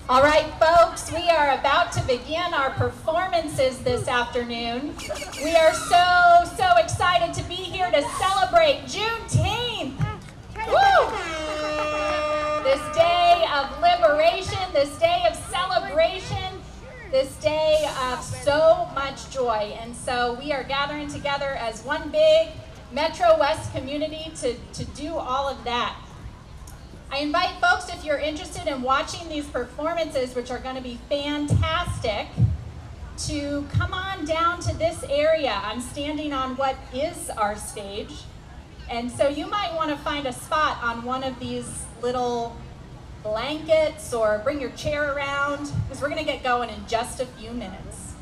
All right, folks, we are about to begin our performances this afternoon. We are so excited to be here to celebrate Juneteenth. Woo! This day of liberation, this day of celebration, this day of so much joy. And so we are gathering together as one big Metro West community to do all of that. I invite folks, if you're interested in watching these performances, which are going to be fantastic, to come on down to this area. I'm standing on what is our stage. And so you might want to find a spot on one of these little blankets or bring your chair around, because we're going to get going in just a few minutes.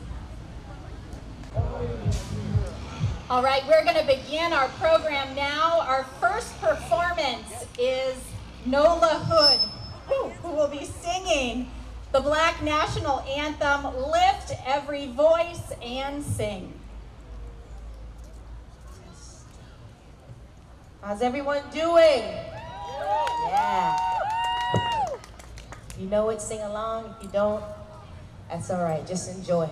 All right, we're going to begin our program now. Our first performance is Nola Hood, who will be singing the Black National Anthem, Lift Every Voice and Sing. How's everyone doing? Yeah. If you know it, sing along. If you don't, that's all right. Just enjoy.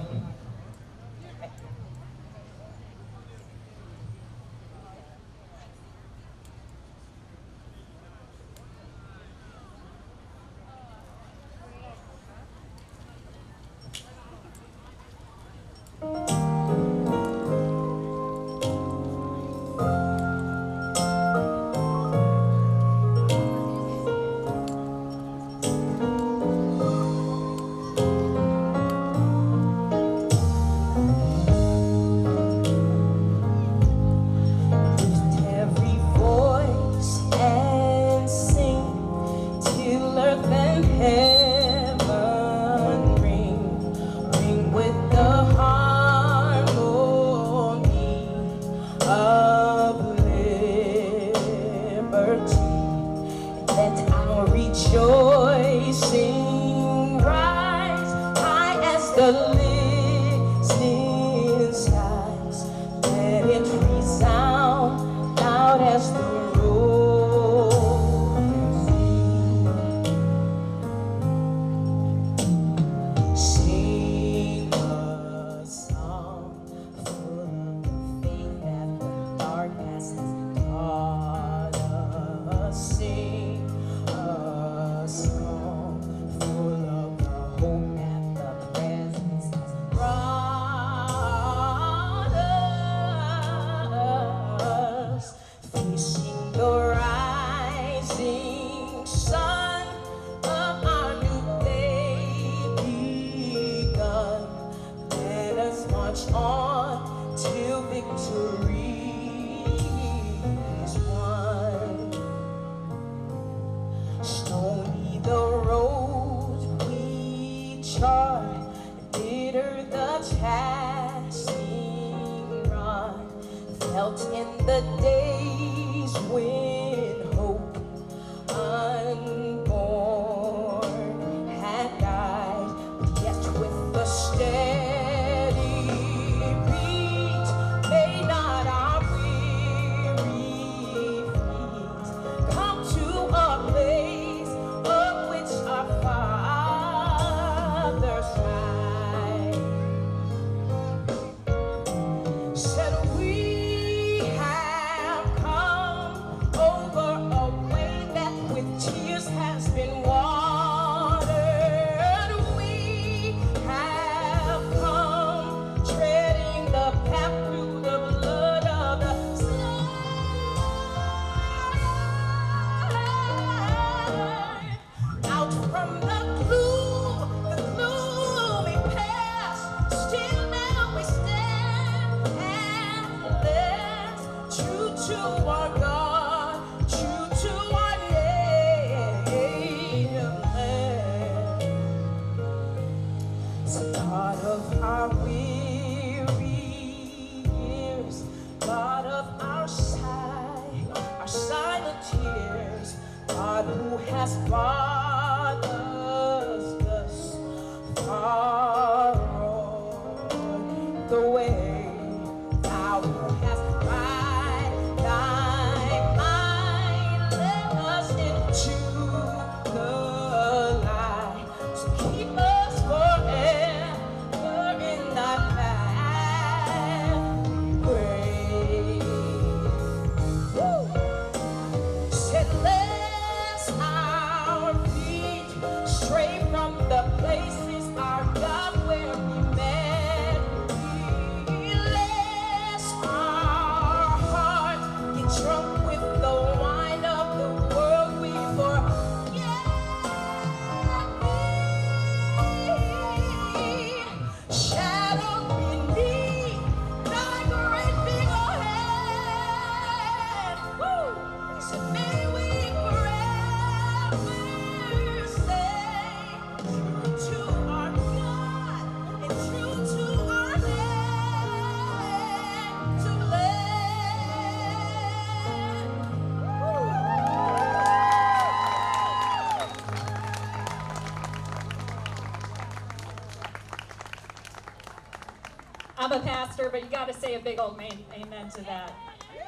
have a pastor, but you got to say a big old amen to that.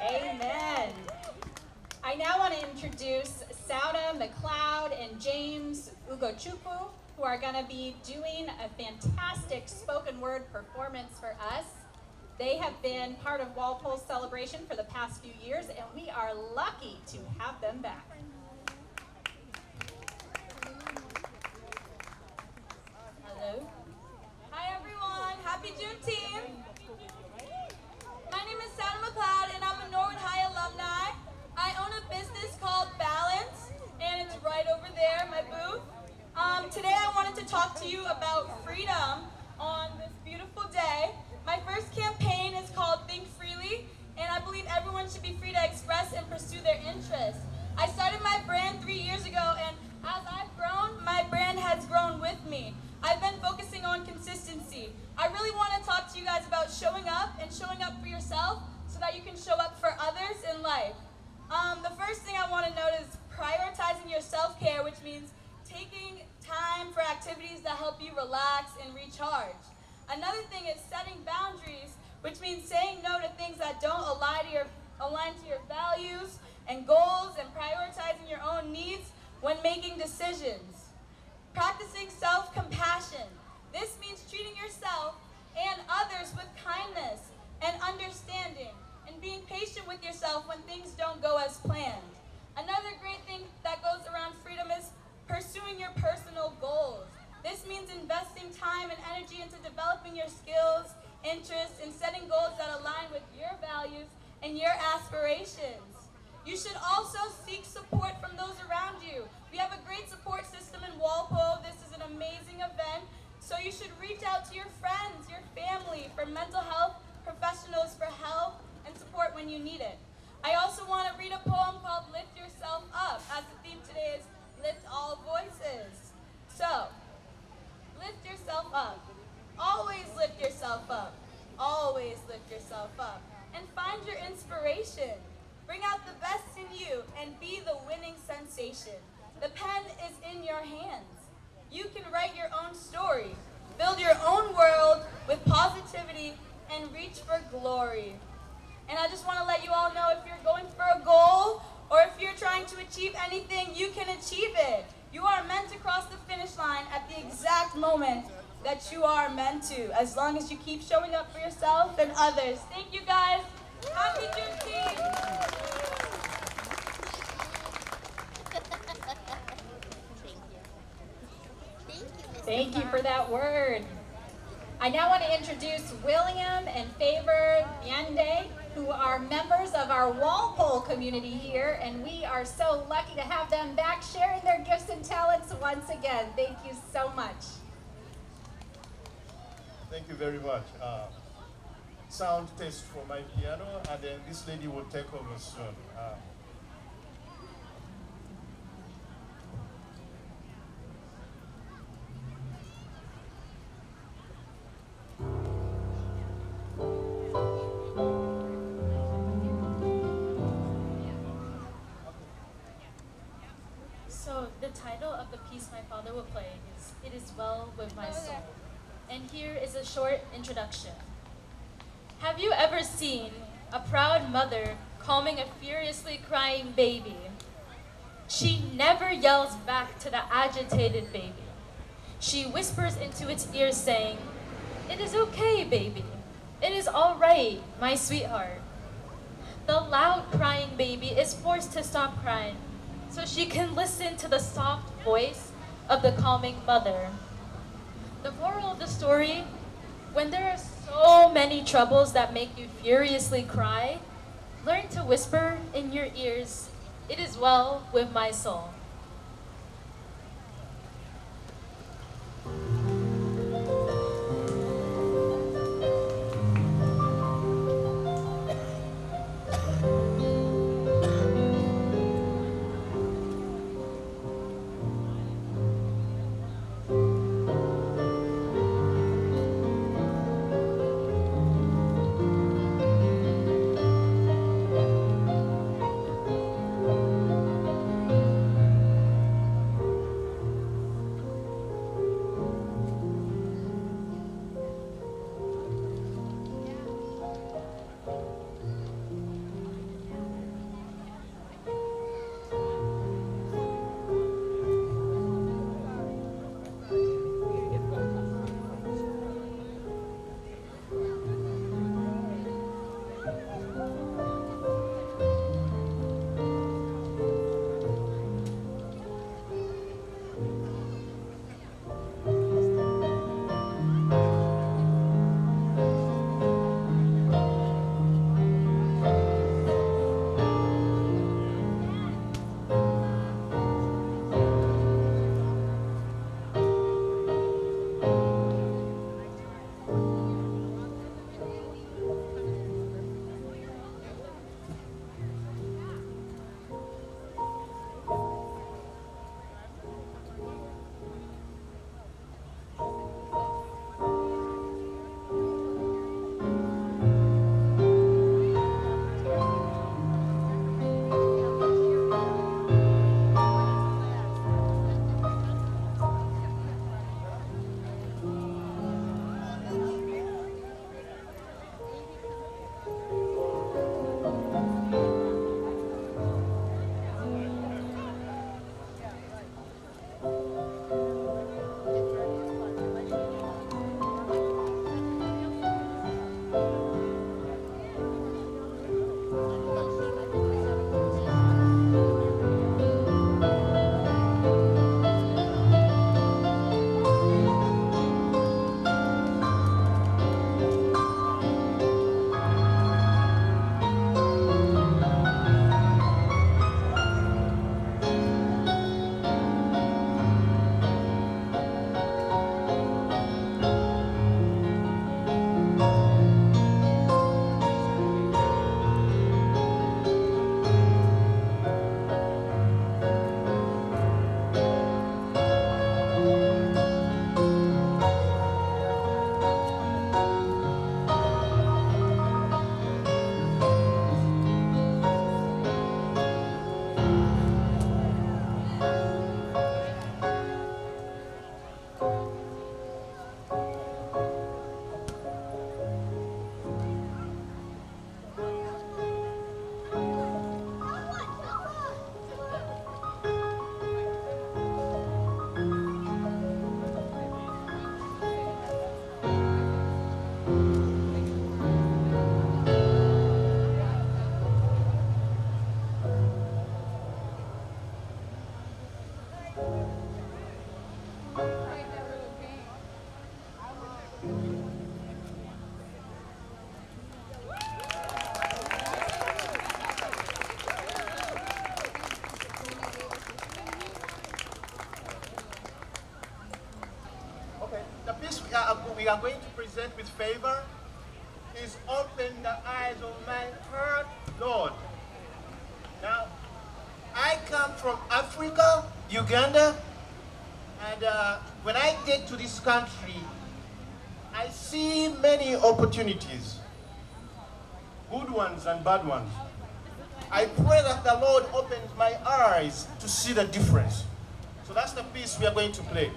Amen. I now want to introduce Sauda McLeod and James Ugochukwu, who are going to be doing a fantastic spoken word performance for us. They have been part of Walpole's celebration for the past few years, and we are lucky to have them back. Hello. Hi everyone, happy Juneteenth. My name is Sauda McLeod and I'm a Norwood High alumni. I own a business called Balance and it's right over there, my booth. Today I wanted to talk to you about freedom on this beautiful day. My first campaign is called Think Freely, and I believe everyone should be free to express and pursue their interests. I started my brand 3 years ago, and as I've grown, my brand has grown with me. I've been focusing on consistency. I really want to talk to you guys about showing up and showing up for yourself so that you can show up for others in life. The first thing I want to note is prioritizing your self-care, which means taking time for activities that help you relax and recharge. Another thing is setting boundaries, which means saying no to things that don't align to your values and goals, and prioritizing your own needs when making decisions. Practicing self-compassion. This means treating yourself and others with kindness and understanding, and being patient with yourself when things don't go as planned. Another great thing that goes around freedom is pursuing your personal goals. This means investing time and energy into developing your skills, interests, and setting goals that align with your values and your aspirations. You should also seek support from those around you. We have a great support system in Walpole. This is an amazing event. So you should reach out to your friends, your family, for mental health professionals for help and support when you need it. I also want to read a poem called Lift Yourself Up, as the theme today is Lift All Voices. So, lift yourself up. Always lift yourself up. Always lift yourself up. And find your inspiration. Bring out the best in you and be the winning sensation. The pen is in your hands. You can write your own story. Build your own world with positivity and reach for glory. And I just want to let you all know, if you're going for a goal or if you're trying to achieve anything, you can achieve it. You are meant to cross the finish line at the exact moment that you are meant to, as long as you keep showing up for yourself and others. Thank you guys. Happy Juneteenth. Thank you for that word. I now want to introduce William and Favor Biende, who are members of our Walpole community here, and we are so lucky to have them back sharing their gifts and talents once again. Thank you so much. Thank you very much. Sound test for my piano, and then this lady will take over soon. So the title of the piece my father will play is It Is Well With My Soul. And here is a short introduction. Have you ever seen a proud mother calming a furiously crying baby? She never yells back to the agitated baby. She whispers into its ear saying, "It is okay, baby. It is all right, my sweetheart." The loud crying baby is forced to stop crying so she can listen to the soft voice of the calming mother. The moral of the story: when there are so many troubles that make you furiously cry, learn to whisper in your ears, "It is well with my soul." we are going to present with favor is Open the Eyes of My Heart, Lord. Now, I come from Africa, Uganda, and when I get to this country, I see many opportunities, good ones and bad ones. I pray that the Lord opens my eyes to see the difference. So that's the piece we are going to play.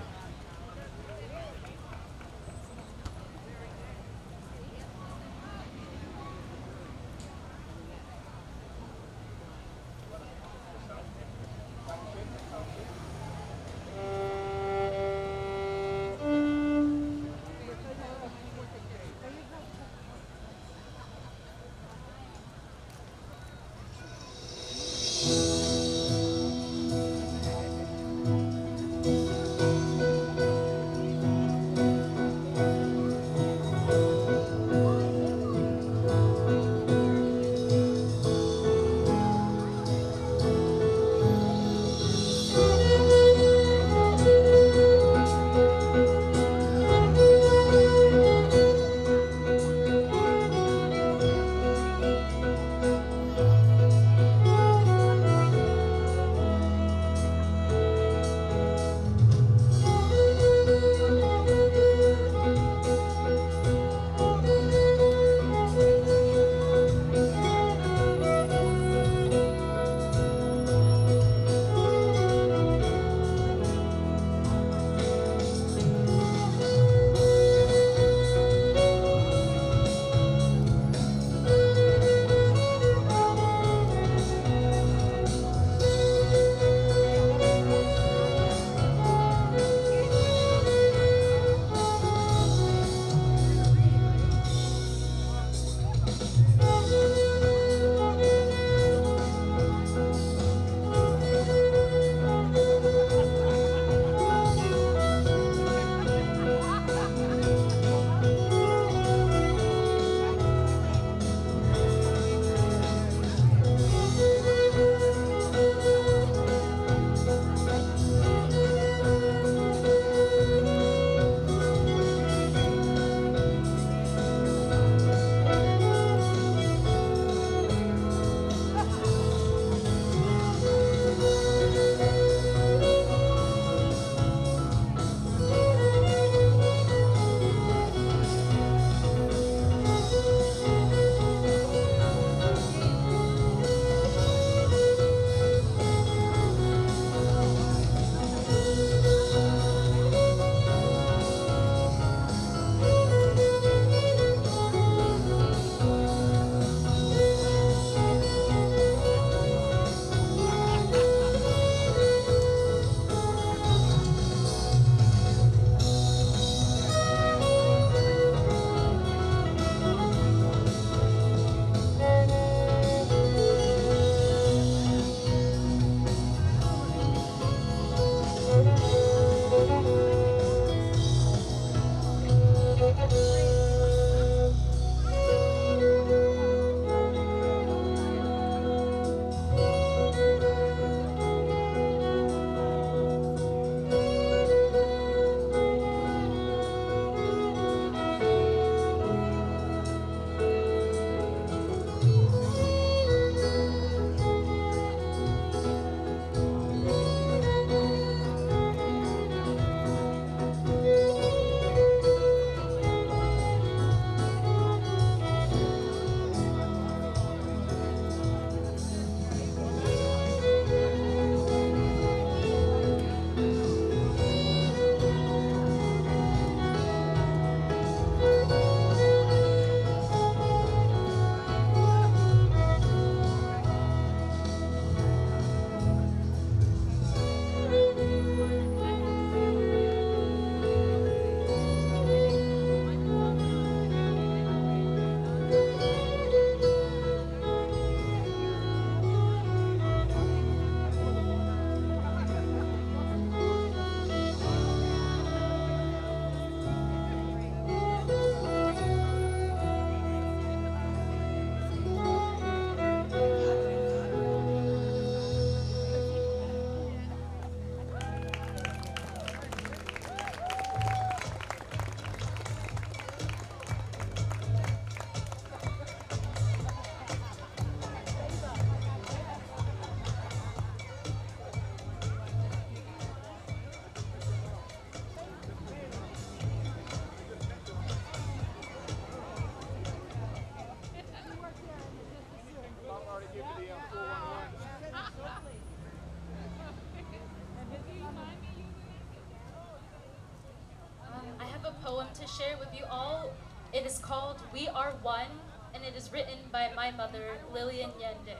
share with you all. It is called We Are One, and it is written by my mother, Lillian Yende.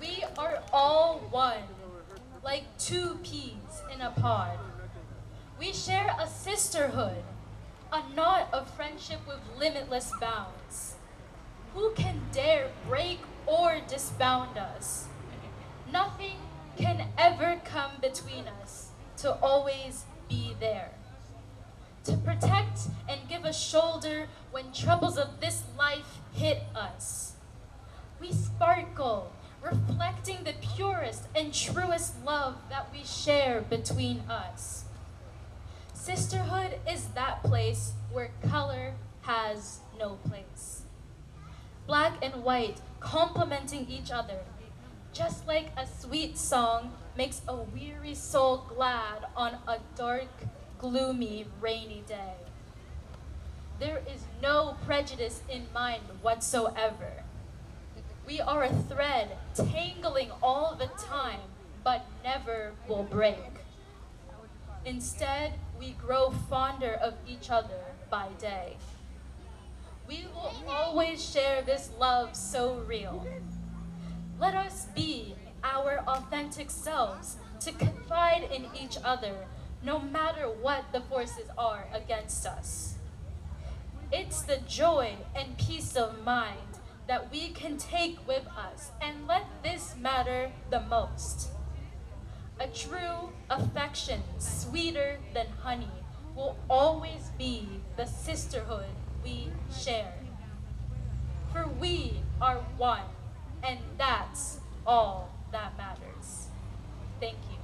We are all one, like two peas in a pod. We share a sisterhood, a knot of friendship with limitless bounds. Who can dare break or disbound us? Nothing can ever come between us to always be there. To protect and give a shoulder when troubles of this life hit us. We sparkle, reflecting the purest and truest love that we share between us. Sisterhood is that place where color has no place. Black and white complementing each other, just like a sweet song makes a weary soul glad on a dark, gloomy, rainy day. There is no prejudice in mind whatsoever. We are a thread tangling all the time, but never will break. Instead, we grow fonder of each other by day. We will always share this love so real. Let us be our authentic selves to confide in each other no matter what the forces are against us. It's the joy and peace of mind that we can take with us and let this matter the most. A true affection sweeter than honey will always be the sisterhood we share. For we are one, and that's all that matters. Thank you.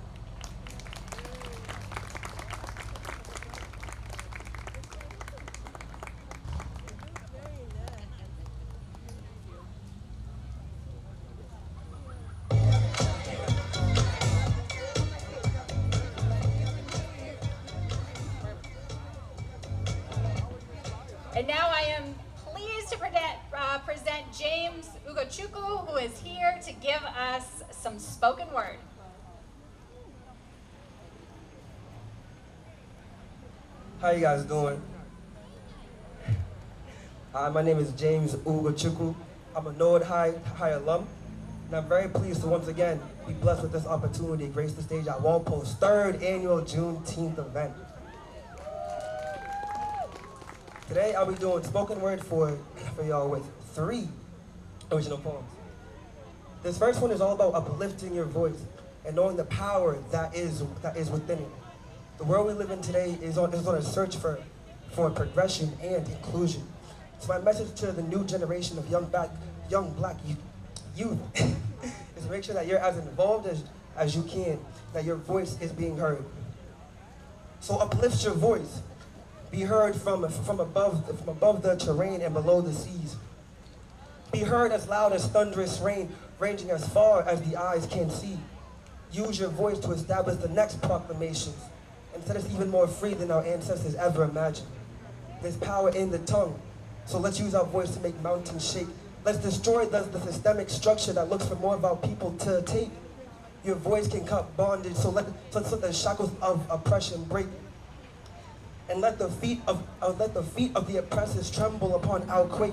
And now I am pleased to present James Ugochukwu, who is here to give us some spoken word. How you guys doing? My name is James Ugochukwu. I'm a Norwood High alum, and I'm very pleased to once again be blessed with this opportunity to grace the stage at Walpole's 3rd annual Juneteenth event. Today I'll be doing spoken word for y'all with 3 original poems. This first one is all about uplifting your voice and knowing the power that is within it. The world we live in today is on a search for progression and inclusion. So my message to the new generation of young black youth is to make sure that you're as involved as you can, that your voice is being heard. So uplift your voice. Be heard from above the terrain and below the seas. Be heard as loud as thunderous rain, ranging as far as the eyes can see. Use your voice to establish the next proclamations and set us even more free than our ancestors ever imagined. There's power in the tongue, so let's use our voice to make mountains shake. Let's destroy the systemic structure that looks for more of our people to take. Your voice can cut bondage, so let's let the shackles of oppression break. And let the feet of the oppressors tremble upon our quake.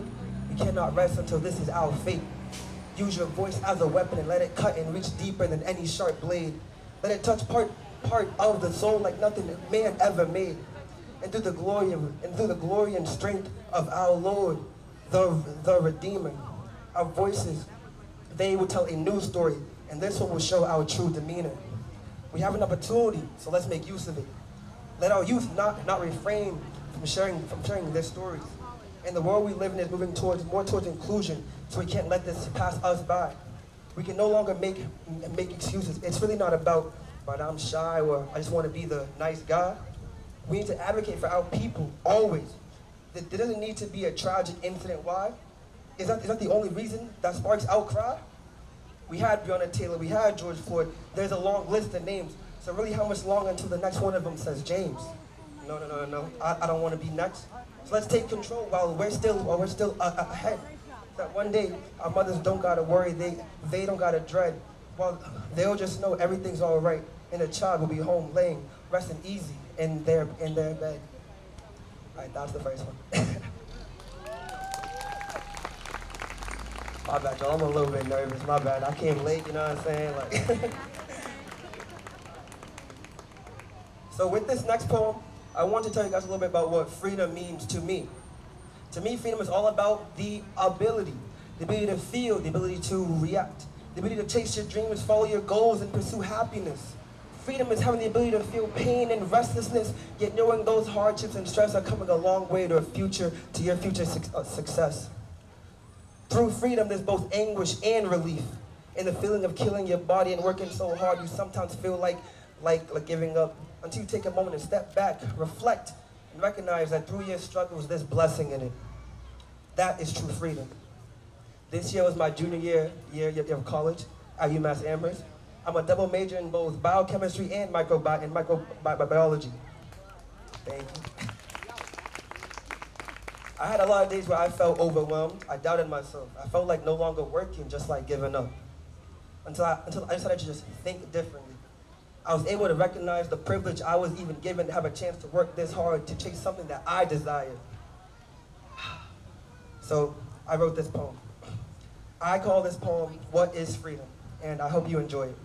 We cannot rest until this is our fate. Use your voice as a weapon and let it cut and reach deeper than any sharp blade. Let it touch part of the soul like nothing man ever made. And through the glory and strength of our Lord, the Redeemer, our voices, they will tell a new story, and this one will show our true demeanor. We have an opportunity, so let's make use of it. Let our youth not refrain from sharing their stories. And the world we live in is moving more towards inclusion, so we can't let this pass us by. We can no longer make excuses. It's really not about, but I'm shy or I just want to be the nice guy. We need to advocate for our people, always. There doesn't need to be a tragic incident. Why? Is that the only reason that sparks outcry? We had Breonna Taylor, we had George Floyd. There's a long list of names. So really, how much longer until the next one of them says James? No. I don't want to be next. So let's take control while we're still ahead. That one day our mothers don't gotta worry, they don't gotta dread. Well, they'll just know everything's all right, and the child will be home laying, resting easy in their bed. All right, that's the first one. My bad, y'all. I'm a little bit nervous. My bad. I came late, you know what I'm saying? Like, so with this next poem, I want to tell you guys a little bit about what freedom means to me. To me, freedom is all about the ability to feel, the ability to react, the ability to chase your dreams, follow your goals, and pursue happiness. Freedom is having the ability to feel pain and restlessness, yet knowing those hardships and stress are coming a long way to your future success. Through freedom, there's both anguish and relief. In the feeling of killing your body and working so hard, you sometimes feel like giving up, until you take a moment and step back, reflect, and recognize that through your struggles, there's blessing in it. That is true freedom. This year was my junior year of college at UMass Amherst. I'm a double major in both biochemistry and microbiology. Thank you. I had a lot of days where I felt overwhelmed. I doubted myself. I felt like no longer working, just like giving up. Until I decided to just think differently. I was able to recognize the privilege I was even given to have a chance to work this hard to chase something that I desired. So I wrote this poem. I call this poem, What is Freedom? And I hope you enjoy it.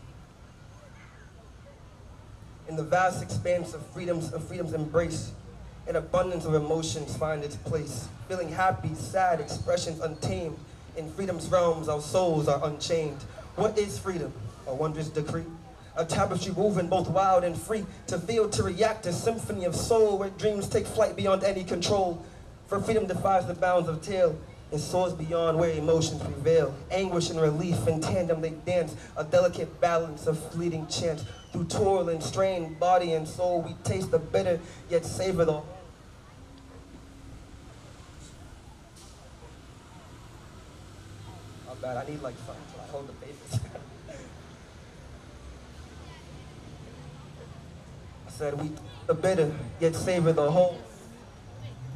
In the vast expanse of freedom's embrace, an abundance of emotions find its place. Feeling happy, sad, expressions untamed. In freedom's realms, our souls are unchained. What is freedom? A wondrous decree. A tapestry woven both wild and free. To feel, to react, a symphony of soul where dreams take flight beyond any control. For freedom defies the bounds of tale. It soars beyond where emotions prevail. Anguish and relief in tandem they dance. A delicate balance of fleeting chance. Through toil and strain, body and soul, we taste the bitter, yet savor the... Oh, bad. I need like something to hold the papers. I said, we the bitter, yet savor the whole.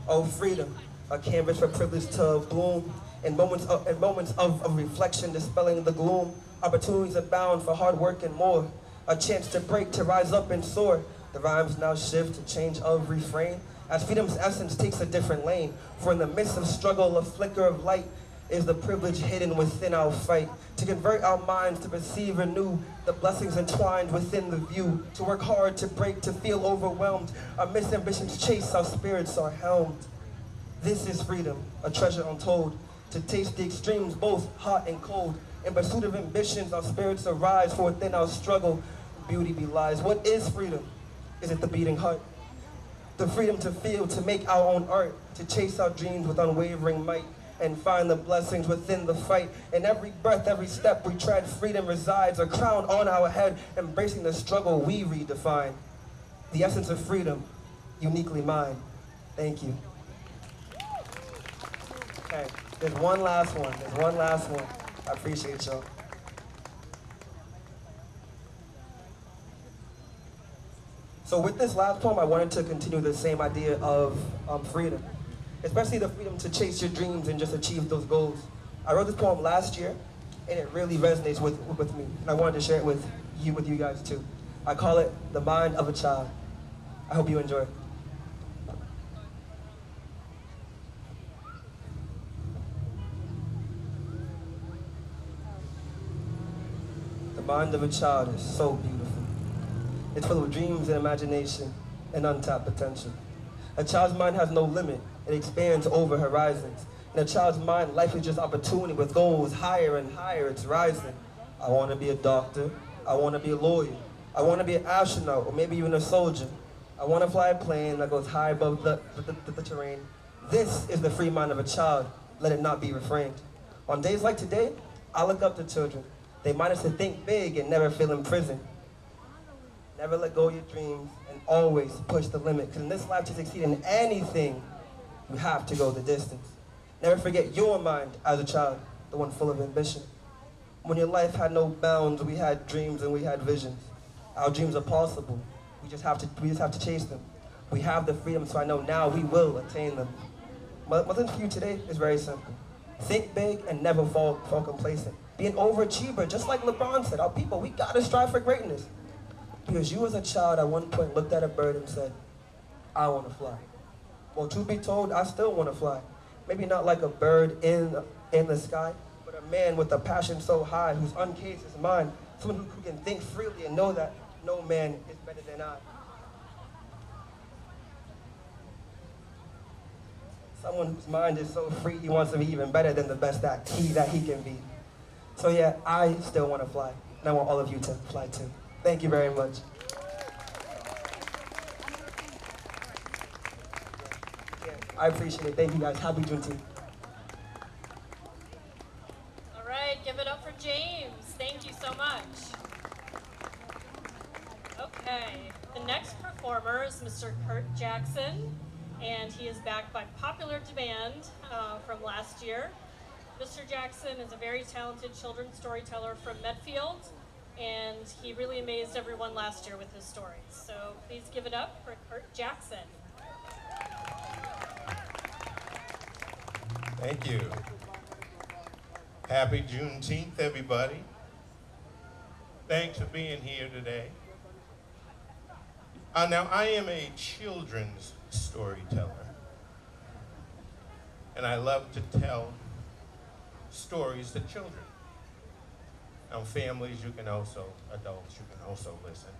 Oh, freedom, a canvas for privilege to bloom. In moments of reflection, dispelling the gloom. Opportunities abound for hard work and more. A chance to break, to rise up and soar. The rhymes now shift, a change of refrain. As freedom's essence takes a different lane. For in the midst of struggle, a flicker of light is the privilege hidden within our fight. To convert our minds, to perceive anew the blessings entwined within the view. To work hard, to break, to feel overwhelmed. Our missed ambitions chase, our spirits are helmed. This is freedom, a treasure untold. To taste the extremes, both hot and cold. In pursuit of ambitions, our spirits arise, for within our struggle, beauty belies. What is freedom? Is it the beating heart? The freedom to feel, to make our own art, to chase our dreams with unwavering might, and find the blessings within the fight. In every breath, every step we tread, freedom resides, a crown on our head, embracing the struggle we redefine. The essence of freedom, uniquely mine. Thank you. Okay, there's one last one. I appreciate y'all. So with this last poem, I wanted to continue the same idea of freedom, especially the freedom to chase your dreams and just achieve those goals. I wrote this poem last year, and it really resonates with me, and I wanted to share it with you guys too. I call it The Mind of a Child. I hope you enjoy it. The mind of a child is so beautiful. It's full of dreams and imagination and untapped potential. A child's mind has no limit. It expands over horizons. In a child's mind, life is just opportunity with goals higher and higher. It's rising. I want to be a doctor. I want to be a lawyer. I want to be an astronaut or maybe even a soldier. I want to fly a plane that goes high above the terrain. This is the free mind of a child. Let it not be refrained. On days like today, I look up to children. They mind us to think big and never feel imprisoned. Never let go of your dreams and always push the limit. Because in this life, to succeed in anything, you have to go the distance. Never forget your mind as a child, the one full of ambition. When your life had no bounds, we had dreams and we had visions. Our dreams are possible. We just have to chase them. We have the freedom, so I know now we will attain them. My message for you today is very simple. Think big and never fall complacent. Be an overachiever, just like LeBron said. Our people, we gotta strive for greatness. Because you as a child at one point looked at a bird and said, I want to fly. Well, truth be told, I still want to fly. Maybe not like a bird in the sky, but a man with a passion so high who's uncaged his mind, someone who can think freely and know that no man is better than I. Someone whose mind is so free he wants to be even better than the best that he can be. So yeah, I still want to fly, and I want all of you to fly too. Thank you very much. I appreciate it. Thank you guys. Happy Juneteenth. All right, give it up for James. Thank you so much. Okay, the next performer is Mr. Kurt Jackson, and he is back by popular demand from last year. Mr. Jackson is a very talented children's storyteller from Medfield, and he really amazed everyone last year with his stories. So please give it up for Kurt Jackson. Thank you. Happy Juneteenth, everybody. Thanks for being here today. Now, I am a children's storyteller, and I love to tell stories to children. Now, families, adults, you can also listen.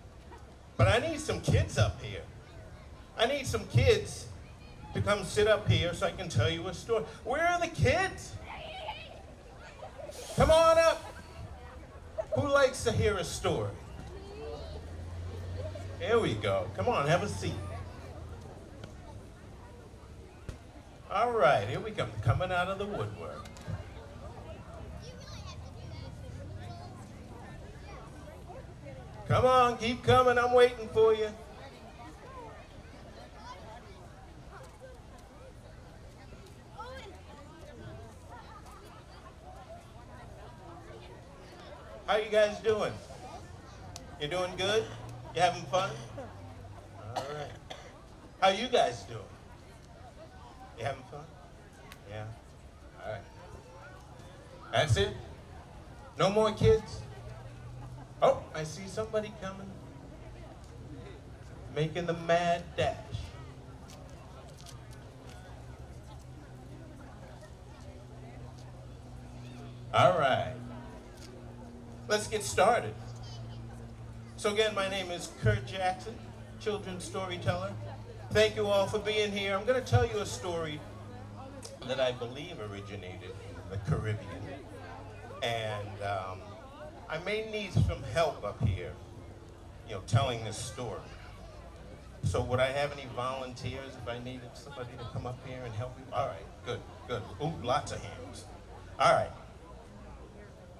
But I need some kids up here. I need some kids to come sit up here so I can tell you a story. Where are the kids? Come on up. Who likes to hear a story? Here we go. Come on, have a seat. All right, here we come, coming out of the woodwork. Come on, keep coming, I'm waiting for you. How you guys doing? You doing good? You having fun? All right. How you guys doing? You having fun? Yeah. All right. That's it? No more kids? Oh, I see somebody coming. Making the mad dash. All right. Let's get started. So again, my name is Kurt Jackson, children's storyteller. Thank you all for being here. I'm going to tell you a story that I believe originated in the Caribbean. And I may need some help up here, telling this story. So would I have any volunteers if I needed somebody to come up here and help me? All right, good, good. Ooh, lots of hands. All right.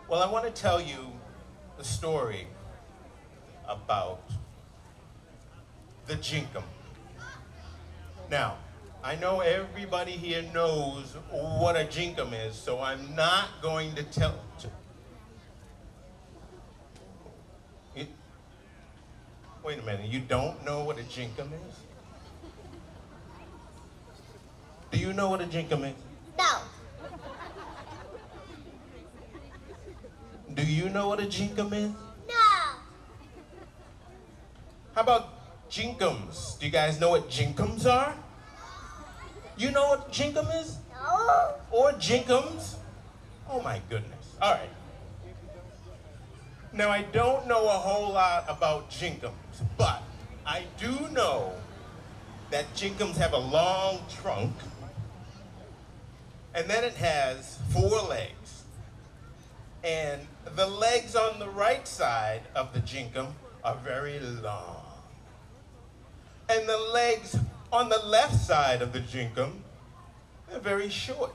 Well, I want to tell you the story about the Jinkum. Now, I know everybody here knows what a Jinkum is, so I'm not going to tell. Wait a minute, you don't know what a Jinkum is? Do you know what a Jinkum is? No. Do you know what a Jinkum is? No. How about Jinkums? Do you guys know what Jinkums are? You know what Jinkum is? No. Or Jinkums? Oh my goodness. All right. Now I don't know a whole lot about Jinkums, but I do know that Jinkums have a long trunk, and then it has 4 legs. And the legs on the right side of the Jinkum are very long. And the legs on the left side of the Jinkum are very short.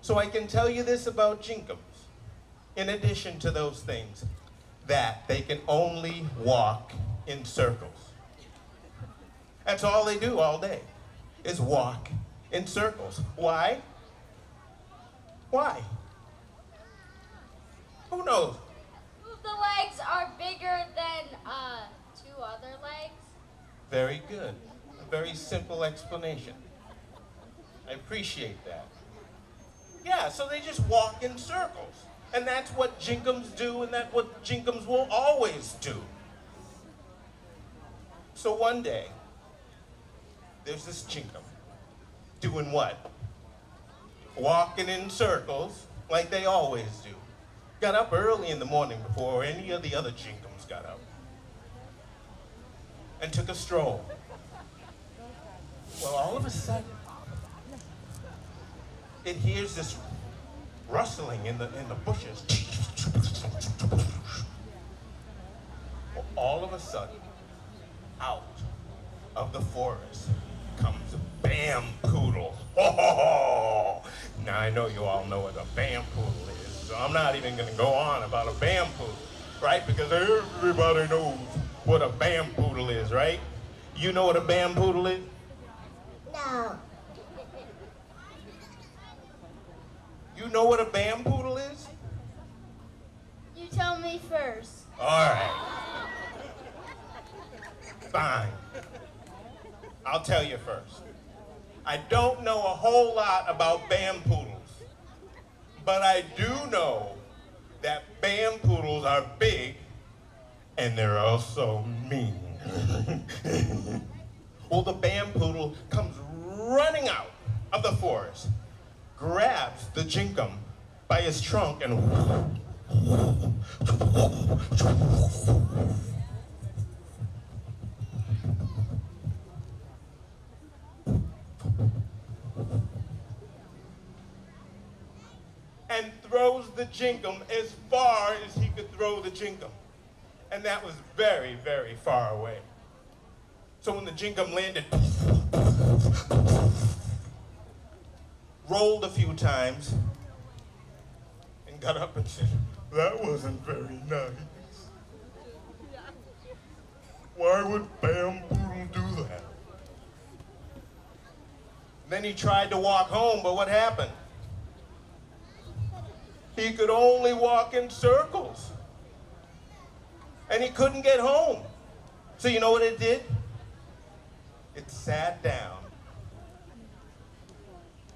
So I can tell you this about Jinkums. In addition to those things, that they can only walk in circles. That's all they do all day, is walk in circles. Why? Why? Who knows? The legs are bigger than 2 other legs. Very good. A very simple explanation. I appreciate that. Yeah, so they just walk in circles. And that's what Jinkums do, and that's what Jinkums will always do. So one day, there's this chinkum doing what? Walking in circles like they always do. Got up early in the morning before any of the other chinkums got up and took a stroll. Well, all of a sudden, it hears this rustling in the bushes. Well, all of a sudden, out of the forest comes a bampoodle. Oh, now I know you all know what a bampoodle is, so I'm not even gonna go on about a bampoodle, right? Because everybody knows what a bampoodle is, right? You know what a bampoodle is? No. You know what a bampoodle is? You tell me first. All right. Fine. I'll tell you first. I don't know a whole lot about bampoodles, but I do know that bampoodles are big and they're also mean. Well, the bampoodle comes running out of the forest, grabs the jinkum by his trunk and throws the jinkum as far as he could throw the jinkum. And that was very, very far away. So when the jinkum landed, rolled a few times, and got up and said, "That wasn't very nice. Why would bampoodle do that?" Then he tried to walk home, but what happened? He could only walk in circles. And he couldn't get home. So you know what it did? It sat down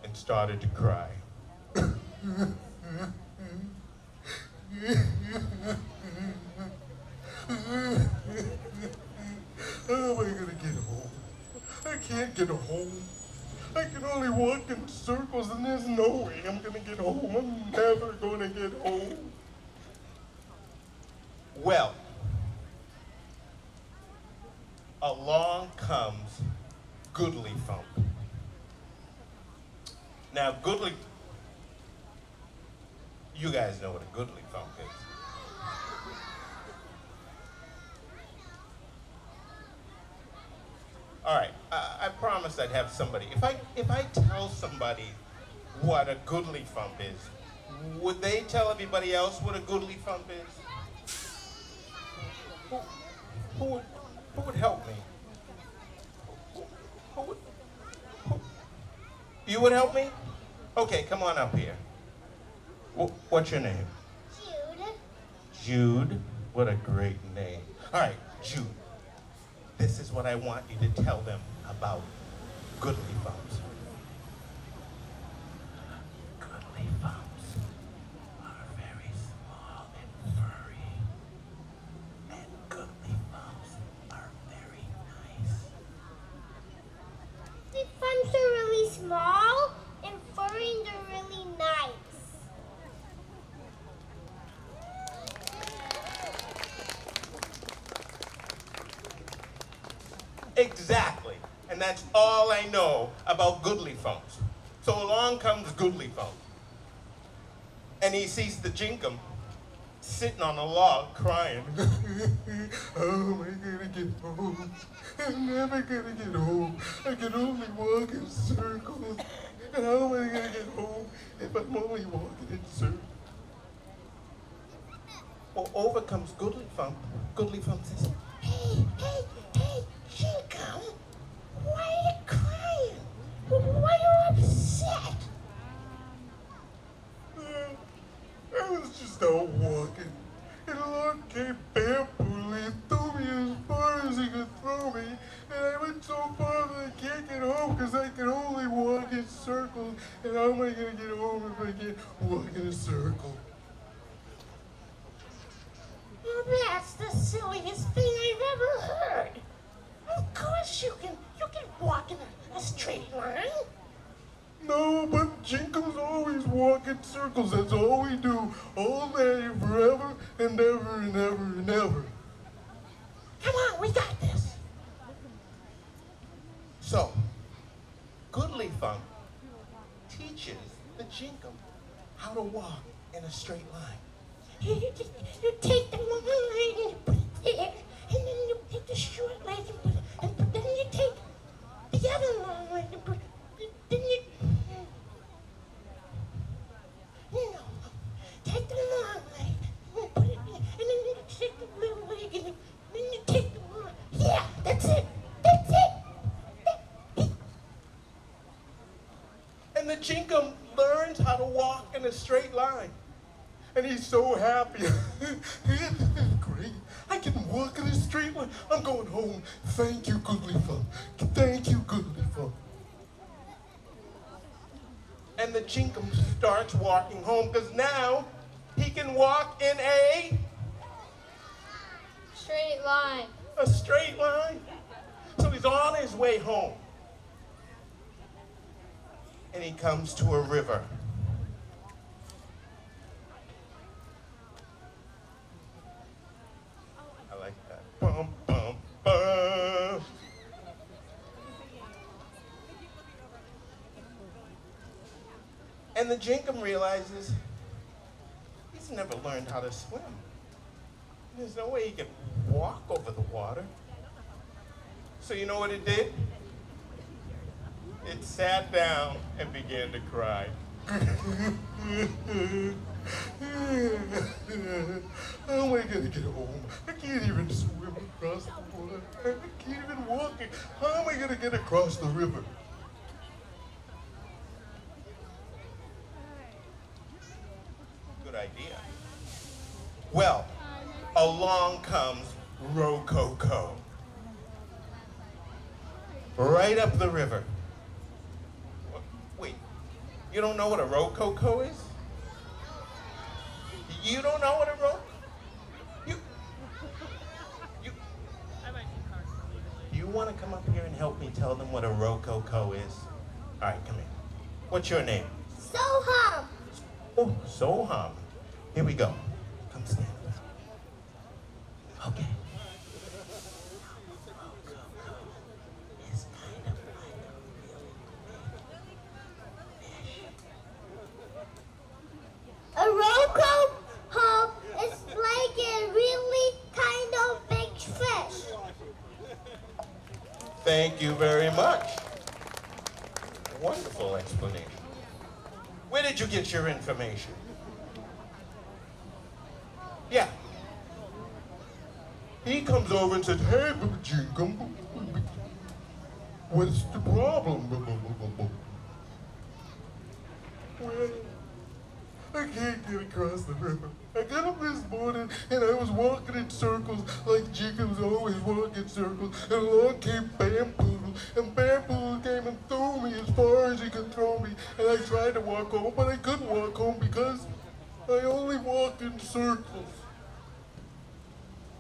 and started to cry. How am I gonna get home? I can't get home. I can only walk in circles and there's no way I'm gonna get home. I'm never gonna get home. Well, along comes Goodly Fump. Now, you guys know what a Goodly Fump is. All right, I promised I'd have somebody. If I tell somebody what a Goodly Fump is, would they tell everybody else what a Goodly Fump is? Who would help me? You would help me? Okay, come on up here. What's your name? Jude. Jude? What a great name. All right, Jude. This is what I want you to tell them about Goodly Fumps. Goodly Fumps are very small and furry. And Goodly Fumps are very nice. The fumps are really small and furry and they're really nice. Exactly. And that's all I know about Goodly Fumps. So along comes Goodly Fump. And he sees the jinkum sitting on a log crying. How am I gonna get home? I'm never gonna get home. I can only walk in circles. And how am I gonna get home if I'm only walking in circles? Well, over comes Goodly Fump. Goodly Fump says, hey, jinkum, why are you crying? Why are you upset? I was just out walking, and along came Bampoodle and threw me as far as he could throw me, and I went so far that I can't get home because I can only walk in circles, and how am I going to get home if I can't walk in a circle? That's the silliest thing I've ever heard. Of course you can walk in a straight line. No, but Jinko's always walk in circles. That's all we do, all day, forever and ever and ever and ever. Come on, we got this. So, Goodly Funk teaches the Jinkum how to walk in a straight line. You take the long leg and you put it there, and then you take the short leg and put it, and then you take the other long leg and put it, then you, no, take the long leg and put it in, and then you take the little leg and then you take the long, yeah, that's it, that's it. And the Jinkum learns how to walk in a straight line. And he's so happy. This is great. I can walk in a straight line. I'm going home. Thank you, Goodly Funk. Thank you, Goodly Funk. And the Jinkum starts walking home because now he can walk in a Straight line. straight line. So he's on his way home. And he comes to a river. I like that. Bum, bum, bum. And the Jinkum realizes he's never learned how to swim. There's no way he can walk over the water. So you know what it did? It sat down and began to cry. How am I gonna get home? I can't even swim across the water. I can't even walk it. How am I gonna get across the river? Good idea. Well, along comes Rococo. Right up the river. Wait, you don't know what a Rococo is? You don't know what a You want to come up here and help me tell them what a Rococo is? All right, come here. What's your name? Soham. Oh, Soham. Here we go. Come stand. Okay. A Rococo is like a really kind of big fish. Thank you very much. Wonderful explanation. Where did you get your information? Yeah. He comes over and says, hey, Jinkum, what's the problem? Well, I can't get across the river. I got up this morning and I was walking in circles like Jinkum's always walk in circles, and along came Bamboozle, and Bamboozle came and threw me as far as he could throw me, and I tried to walk home, but I couldn't walk home because I only walked in circles.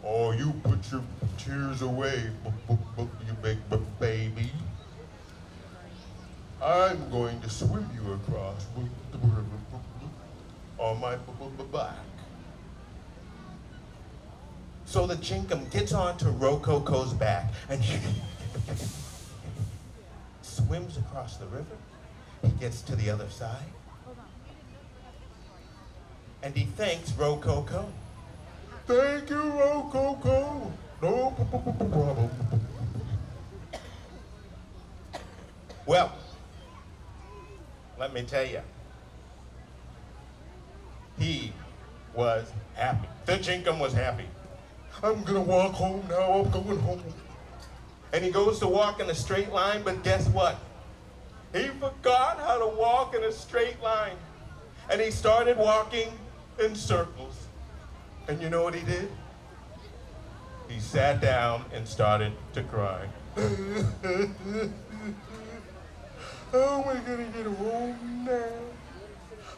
Oh, you put your tears away, you big baby. I'm going to swim you across the river on my back. So the Jinkum gets onto Rococo's back and swims across the river. He gets to the other side. And he thanks Rococo. Thank you, Rococo. No problem. Well, let me tell you, he was happy. The Jinkum was happy. I'm gonna walk home now, I'm going home. And he goes to walk in a straight line, but guess what? He forgot how to walk in a straight line. And he started walking in circles. And you know what he did? He sat down and started to cry. How am I gonna get home now?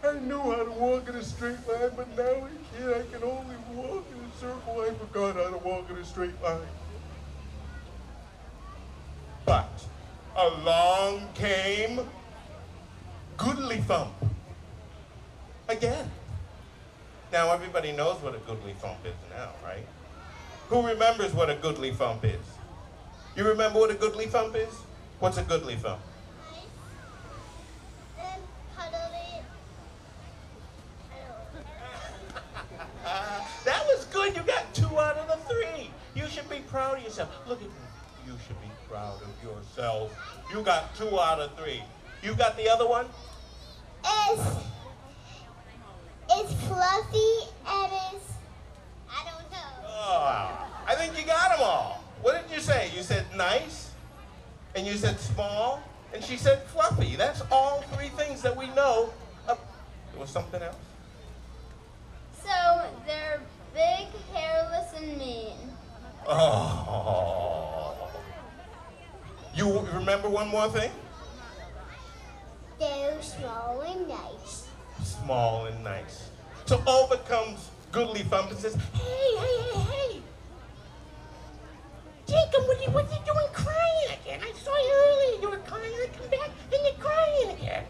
I know how to walk in a straight line, but now I can't. I can only walk in a circle. I forgot how to walk in a straight line. But along came Goodly Thump again. Now everybody knows what a Goodly Thump is now, right? Who remembers what a Goodly Thump is? You remember what a Goodly Thump is? What's a Goodly Thump? That was good. You got 2 out of the 3. You should be proud of yourself. Look at me. You should be proud of yourself. You got 2 out of 3. You got the other one? It's fluffy and I don't know. Oh, I think you got them all. What did you say? You said nice, and you said small, and she said fluffy. That's all 3 things that we know. There was something else? So they're big, hairless, and mean. Oh. You remember one more thing? They're small and nice. Small and nice. So over comes Goodly Thump and says, hey. Jacob, what are you doing crying again? I saw you earlier. You were crying. I come back and you're crying again.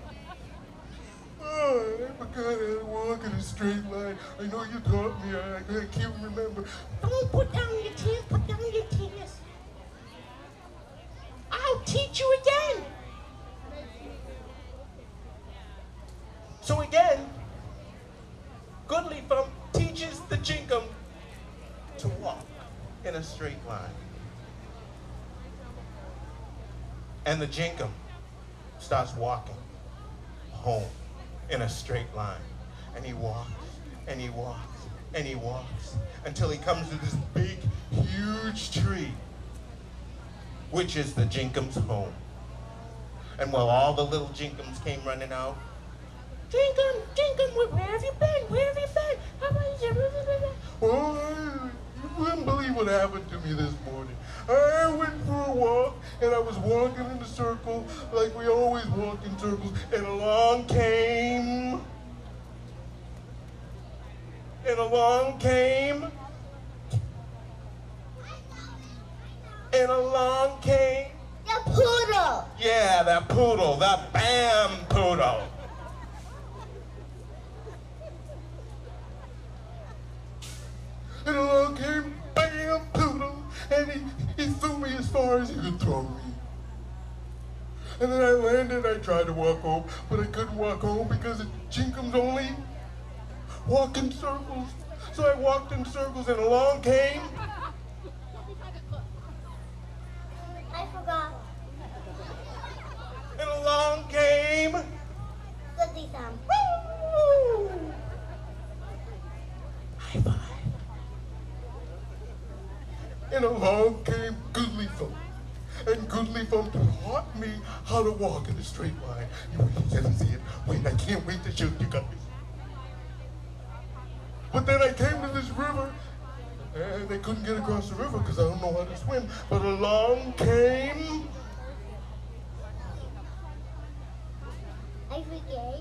Oh, I forgot how to walk in a straight line. I know you taught me. I can't remember. Don't put down your tears. Put down your tears. I'll teach you again. So again, Goodly Thump teaches the Jinkum to walk in a straight line. And the Jinkum starts walking home in a straight line. And he walks, and he walks, and he walks, until he comes to this big, huge tree, which is the Jinkum's home. And while all the little Jinkums came running out, Jinkum, where have you been? Where have you been? How about you? Oh, you wouldn't believe what happened to me this morning. I went for a walk, and I was walking in a circle like we always walk in circles, and along came... And along came... And along came... The poodle. Yeah, that poodle, that Bam Poodle. And along came Bam Poodle, and he threw me as far as he could throw me. And then I landed, I tried to walk home, but I couldn't walk home because the Jinkum's only walk in circles. So I walked in circles, and along came... I forgot. And along came... Goodly Thump. High five. And along came Goodly Thump. And Goodly Thump taught me how to walk in a straight line. You wait and see it. Wait, I can't wait to show you guys. But then I came to this river, and they couldn't get across the river because I don't know how to swim. But along came... I forget.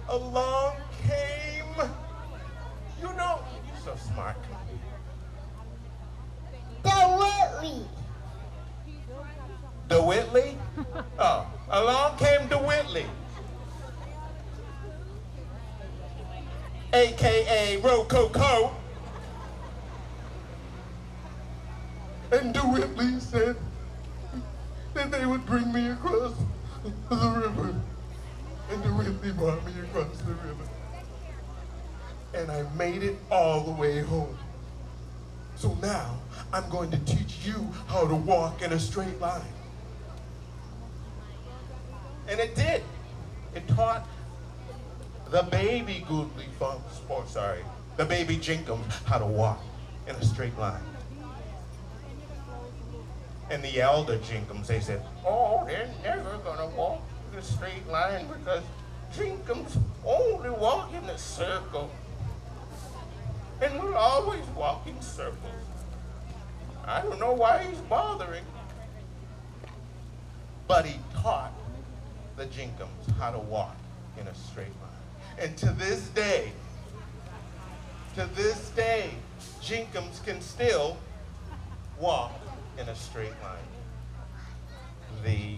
Along came... You know, you're so smart. The Whitley. The Whitley? Oh, along came the Whitley. AKA Rococo. And DeWitley said that they would bring me across the river. And DeWitley brought me across the river. And I made it all the way home. So now, I'm going to teach you how to walk in a straight line. And it did. It taught the baby Goodly Thumps, or sorry, the baby Jinkums how to walk in a straight line. And the elder Jinkums, they said, oh, they're never gonna walk in a straight line because Jinkums only walk in a circle. And we're always walking circles. I don't know why he's bothering. But he taught the Jinkums how to walk in a straight line. And to this day, Jinkums can still walk in a straight line. The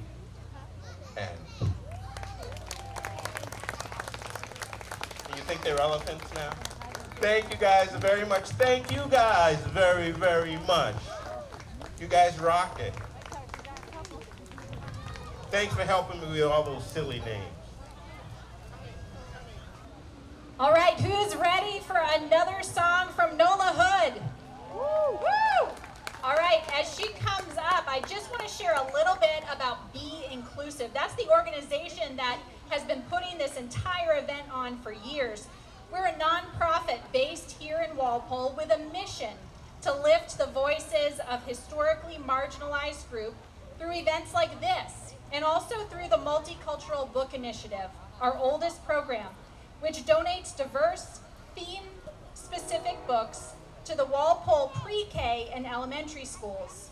end. Do you think they're elephants now? Thank you guys very much. Thank you guys very, very much. You guys rock it. Thanks for helping me with all those silly names. All right, who's ready for another song from Nola Hood? Woo! Woo! All right, as she comes up, I just want to share a little bit about Be Inclusive. That's the organization that has been putting this entire event on for years. We're a nonprofit based here in Walpole with a mission to lift the voices of historically marginalized groups through events like this, and also through the Multicultural Book Initiative, our oldest program, which donates diverse, theme-specific books to the Walpole pre-K and elementary schools.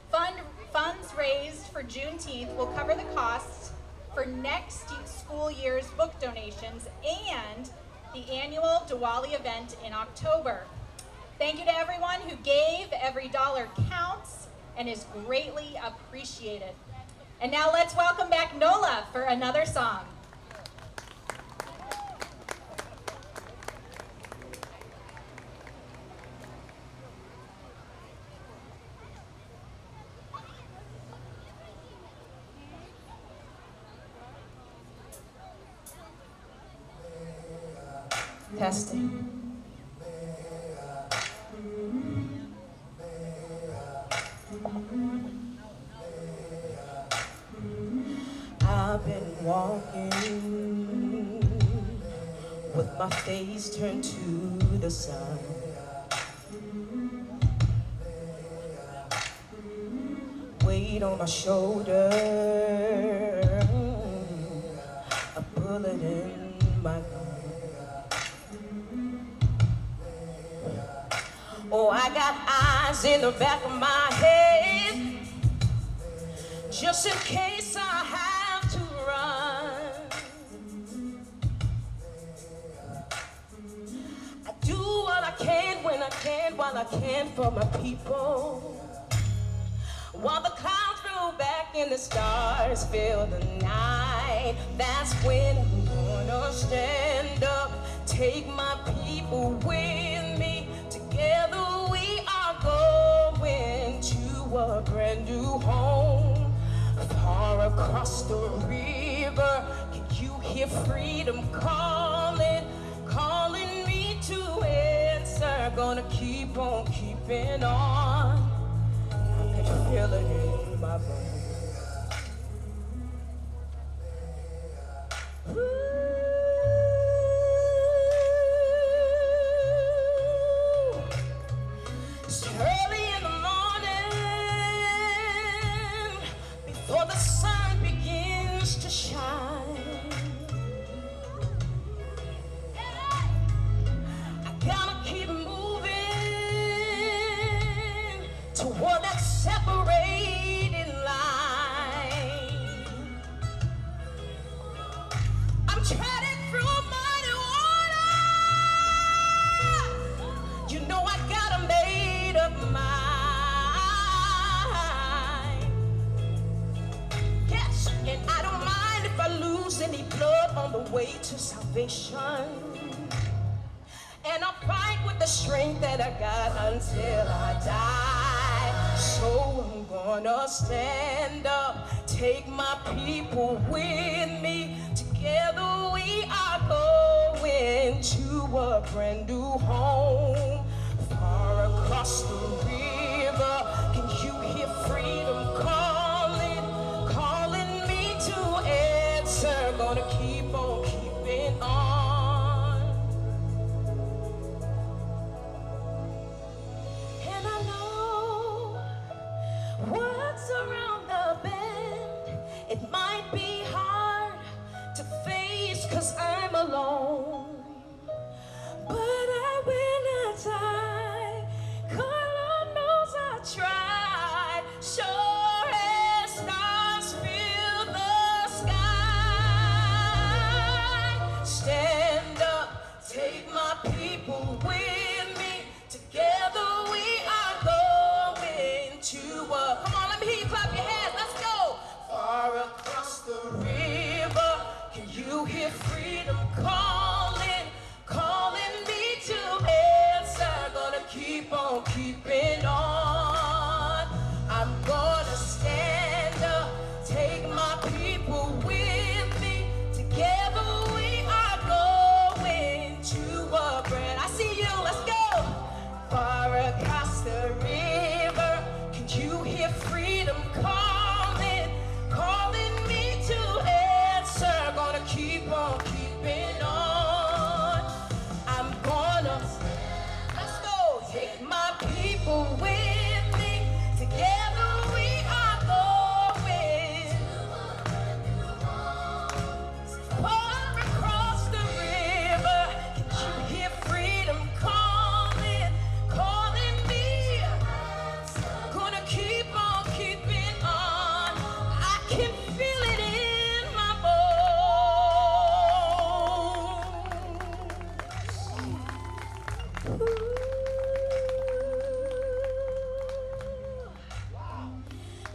Funds raised for Juneteenth will cover the costs for next school year's book donations and the annual Diwali event in October. Thank you to everyone who gave. Every dollar counts and is greatly appreciated. And now let's welcome back Nola for another song. Testing. I've been walking with my face turned to the sun. Weight on my shoulder, a bullet in my gun. Oh, I got eyes in the back of my head, just in case I have to run. I do what I can when I can, while I can for my people. While the clouds roll back and the stars fill the night, that's when I'm gonna stand up, take my people with me. Together we are going to a brand new home. Far across the river, can you hear freedom calling, calling me to answer? Gonna keep on keeping on. I can feel it in my bones. It's early in the morning, before the sun begins to shine. I gotta keep moving toward that separating line. I'm treading through muddy water. You know I got a made up mind. Yes, and I don't mind if I lose any blood on the way to salvation. And I'll fight with the strength that I got until I die. So I'm gonna stand up, take my people with me. Together we are going to a brand new home. Far across the river, can you hear freedom calling, calling me to answer? Gonna keep on keeping on. And I know what's around the bend. It might be hard to face 'cause I'm alone, but I will not die. Call on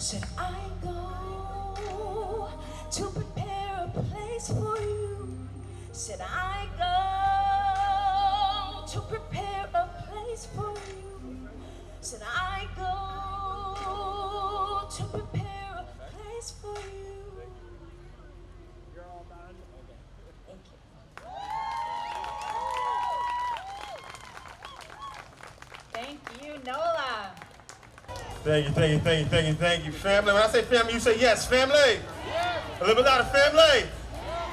Should I go to prepare a place for you? Should I go to prepare a place for you? Should I go to prepare a place for you? Thank you. Thank you, Nola. Thank you, thank you, thank you, thank you, thank you, family. When I say family, you say yes, family. A little bit louder, family.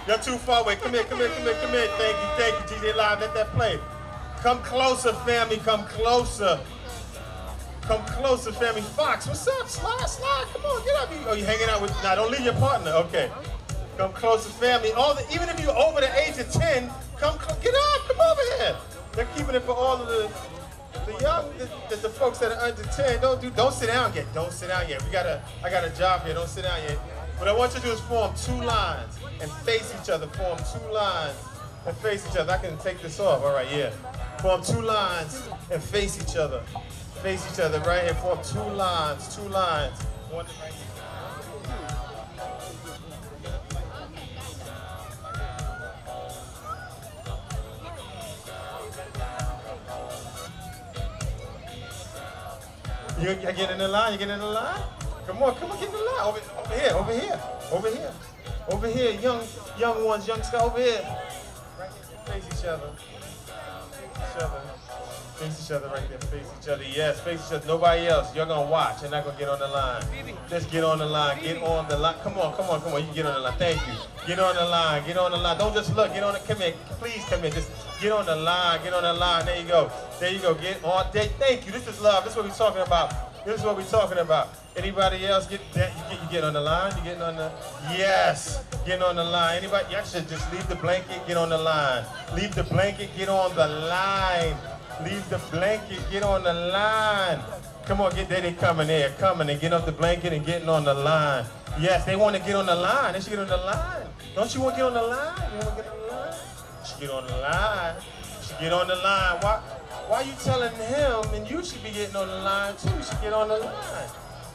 You're too far away. Come here, come here, come here, come here. Thank you, DJ Live. Let that play. Come closer, family. Come closer. Come closer, family. Fox, what's up? Slide, slide. Come on, get up. Oh, you hanging out with? Nah, don't leave your partner. Okay. Come closer, family. Even if you're over the age of 10, get up. Come over here. They're keeping it for all of the young, the folks that are under 10. Don't sit down yet. Don't sit down yet. I got a job here. Don't sit down yet. What I want you to do is form 2 lines and face each other. Form 2 lines and face each other. I can take this off. All right, yeah. Form 2 lines and face each other. Face each other right here. Form 2 lines. 2 lines. One right here. You get in the line? You get in the line? Come on, get in the line. Over here, over here, over here. Over here, young ones, young Scott, over here. Right here, face each other. Face each other. Face each other right there, face each other. Yes, face each other. Nobody else. You're gonna watch. You're not gonna get on the line. Just get on the line. Get on the line. Come on. You can get on the line. Thank you. Get on the line. Get on the line. Don't just look. Get on the. Come here. Please come in. Just get on the line. Get on the line. There you go. There you go. Get on. Thank you. This is love. This is what we're talking about. This is what we're talking about. Anybody else get that? You get on the line? You getting on the? Yes. Get on the line. Anybody? Y'all should just leave the blanket. Get on the line. Leave the blanket. Get on the line. Leave the blanket. Get on the line. Come on, get there. They coming there. Coming and get off the blanket and getting on the line. Yes, they want to get on the line. They should get on the line. Don't you want to get on the line? You want to get on the line? You should get on the line. You should get on the line. Why are you telling him and you should be getting on the line too? You should get on the line.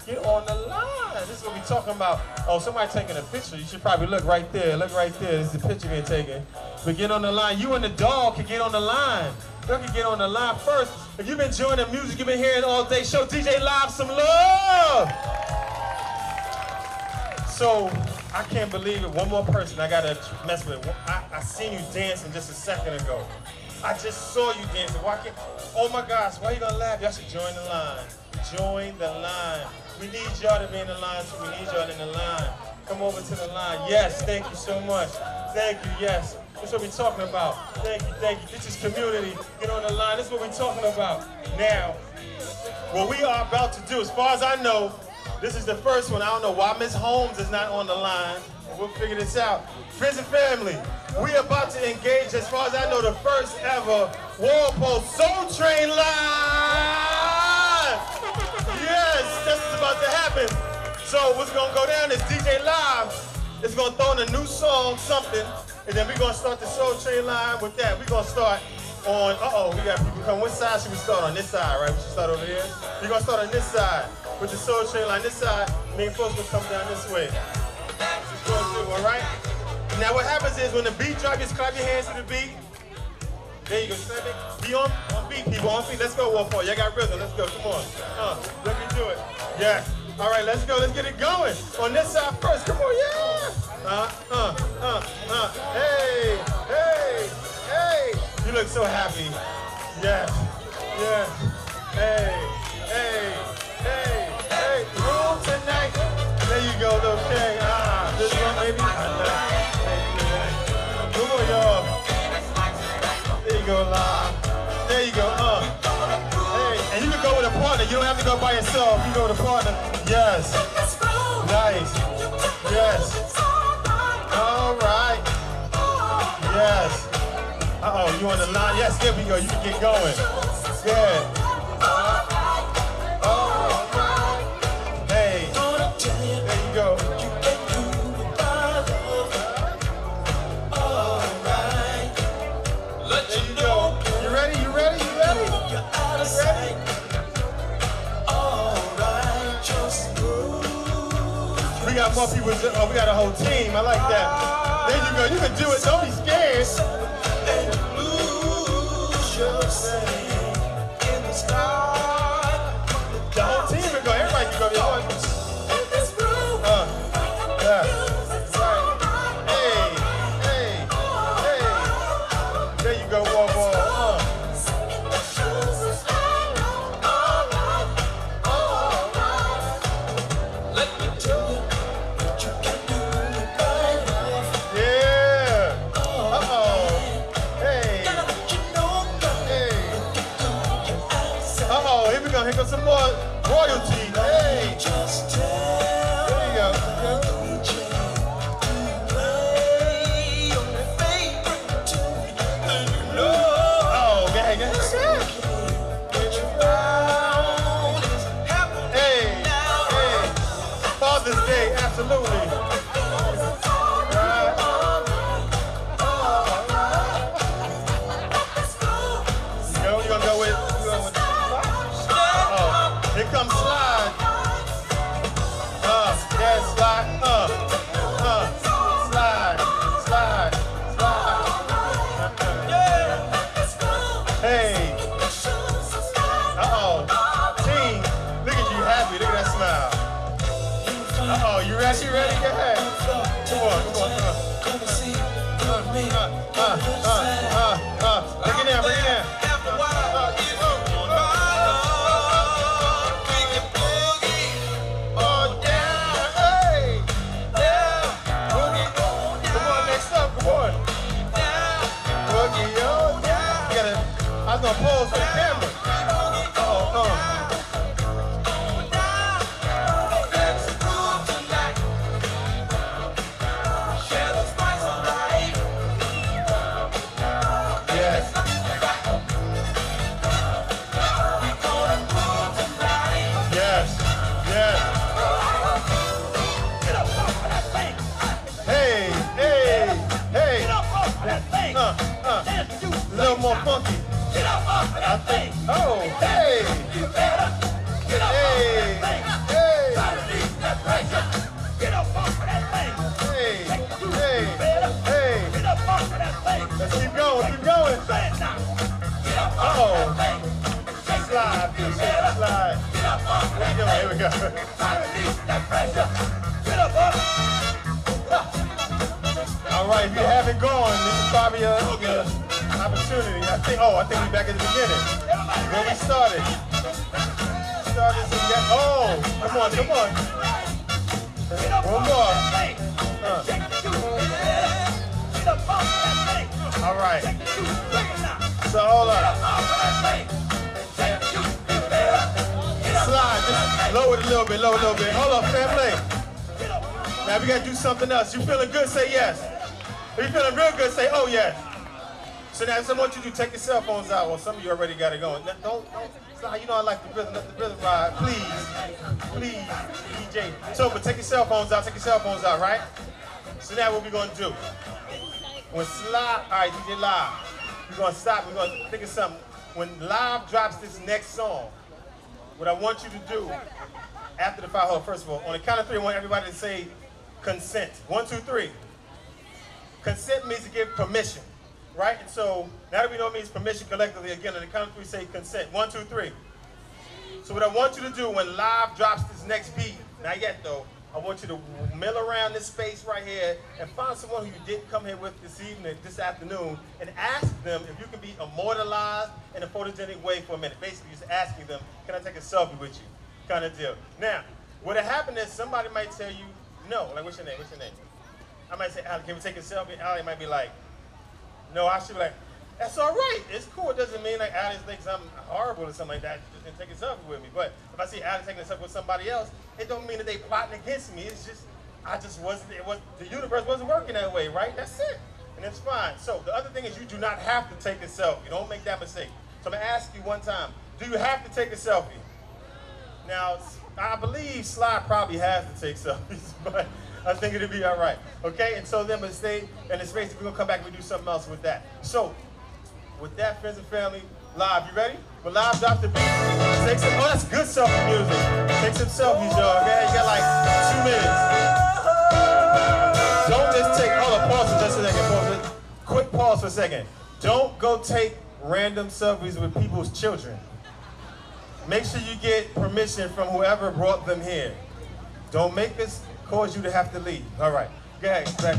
Get on the line. This is what we're talking about. Oh, somebody taking a picture. You should probably look right there. Look right there. This is the picture being taken. But get on the line. You and the dog can get on the line. You can get on the line first. If you've been enjoying the music you've been hearing all day, show DJ Live some love. So, I can't believe it. One more person I got to mess with. I seen you dancing just a second ago. I just saw you dancing. Oh my gosh, why are you going to laugh? Y'all should join the line. Join the line. We need y'all to be in the line too. We need y'all in the line. Come over to the line. Yes, thank you so much. Thank you, yes. That's what we're talking about. Thank you, thank you. This is community. Get on the line. This is what we're talking about. Now, what we are about to do, as far as I know, this is the first one. I don't know why Miss Holmes is not on the line. We'll figure this out. Friends and family, we are about to engage, as far as I know, the first ever Walpole Soul Train Live! Yes, this is about to happen. So what's gonna go down is DJ Live is gonna throw in a new song, something, and then we're gonna start the Soul Train Line with that. We're gonna start on, we got people coming. Which side should we start on? This side, right? We should start over here. We're gonna start on this side with the Soul Train Line. This side, me and folks will come down this way. Just going through, all right? Now what happens is when the beat drops, just clap your hands to the beat. There you go, snap it. Be on beat, people, on beat. Let's go, Walpole. Y'all got rhythm. Let's go, come on. Let me do it. Yeah. All right, let's go. Let's get it going. On this side first. Come on, yeah. Hey, hey, hey. You look so happy. Yes, yes. Hey, hey, hey, hey. Room tonight. There you go, little king. This one, maybe. Come on, y'all. There you go, live. There you go, Hey, and you can go with a partner. You don't have to go by yourself. You go with a partner. Yes. Nice. Yes. All right. Yes. You on the line? Yes, here we go. You can get going. Good. All right. Hey. There you go. There you go. You ready? You ready? You ready? got more people. Oh, we got a whole team. I like that. There you go. You can do it. Don't be scared. The whole team can go. Everybody can go. Yeah. Hey. There you go, Walpole. Here goes some more royalty. Hey! There you go. Oh, gang. Hey! Father's Day, absolutely. Right. You gonna go with? Here comes slide. Yeah, slide. Slide. Hey. Team, look at you happy. Look at that smile. You ready? Go ahead. Come on. Bring it down. I was gonna pose for the camera. Yes. Get up off of that thing. Hey. Get up off of that thing. A little more funky. Get up off of that thing. Oh, hey. You better get up off of that thing. Try to release that pressure. Get up off of that thing. Hey. Get up off of that thing. Let's keep going. Get up off of that thing. Slide. Get up off of that thing. Here we go. Try to release that pressure. Get up off. All right, if you haven't gone, this is probably an opportunity. I think we're back at the beginning. Where we started. Come on. One more. All right. So hold on. Slide, just lower it a little bit. Hold on, family. Now we gotta do something else. You feeling good? Say yes. If you feeling real good, say oh yes. So now, I want you to take your cell phones out. Well, some of you already got it going. Don't. You know I like the rhythm. Let the rhythm ride, please, DJ. So, but take your cell phones out. Right? So now, what we gonna do? When slide, all right, DJ Live. We're gonna stop. We're gonna think of something. When Live drops this next song, what I want you to do after the fire hold. First of all, on the count of three, I want everybody to say consent. 1, 2, 3. Consent means to give permission. Right? And so, now that we know it means permission collectively, again, on the count of three, say consent. 1, 2, 3. So what I want you to do when Live drops this next beat, not yet though, I want you to mill around this space right here and find someone who you didn't come here with this afternoon, and ask them if you can be immortalized in a photogenic way for a minute. Basically, just asking them, can I take a selfie with you? Kind of deal. Now, what'll happen is somebody might tell you, no. Like, what's your name? I might say, Allie, can we take a selfie? Allie might be like, no. I should be like, that's all right. It's cool. It doesn't mean like Allie thinks I'm horrible or something like that. Just didn't take a selfie with me. But if I see Allie taking a selfie with somebody else, it don't mean that they plotting against me. It's just, the universe wasn't working that way, right? That's it. And it's fine. So the other thing is you do not have to take a selfie. Don't make that mistake. So I'm gonna ask you one time, do you have to take a selfie? Now, I believe Sly probably has to take selfies, but I think it'll be all right. Okay, and so then we'll stay in the space. We're gonna come back and we do something else with that. So, with that, friends and family, Live, you ready? When Live drops the beat, take some, oh, that's good selfie music. Take some selfies, y'all, okay? You got like 2 minutes. pause for a second. Don't go take random selfies with people's children. Make sure you get permission from whoever brought them here. Don't make this cause you to have to leave. All right, go ahead, back.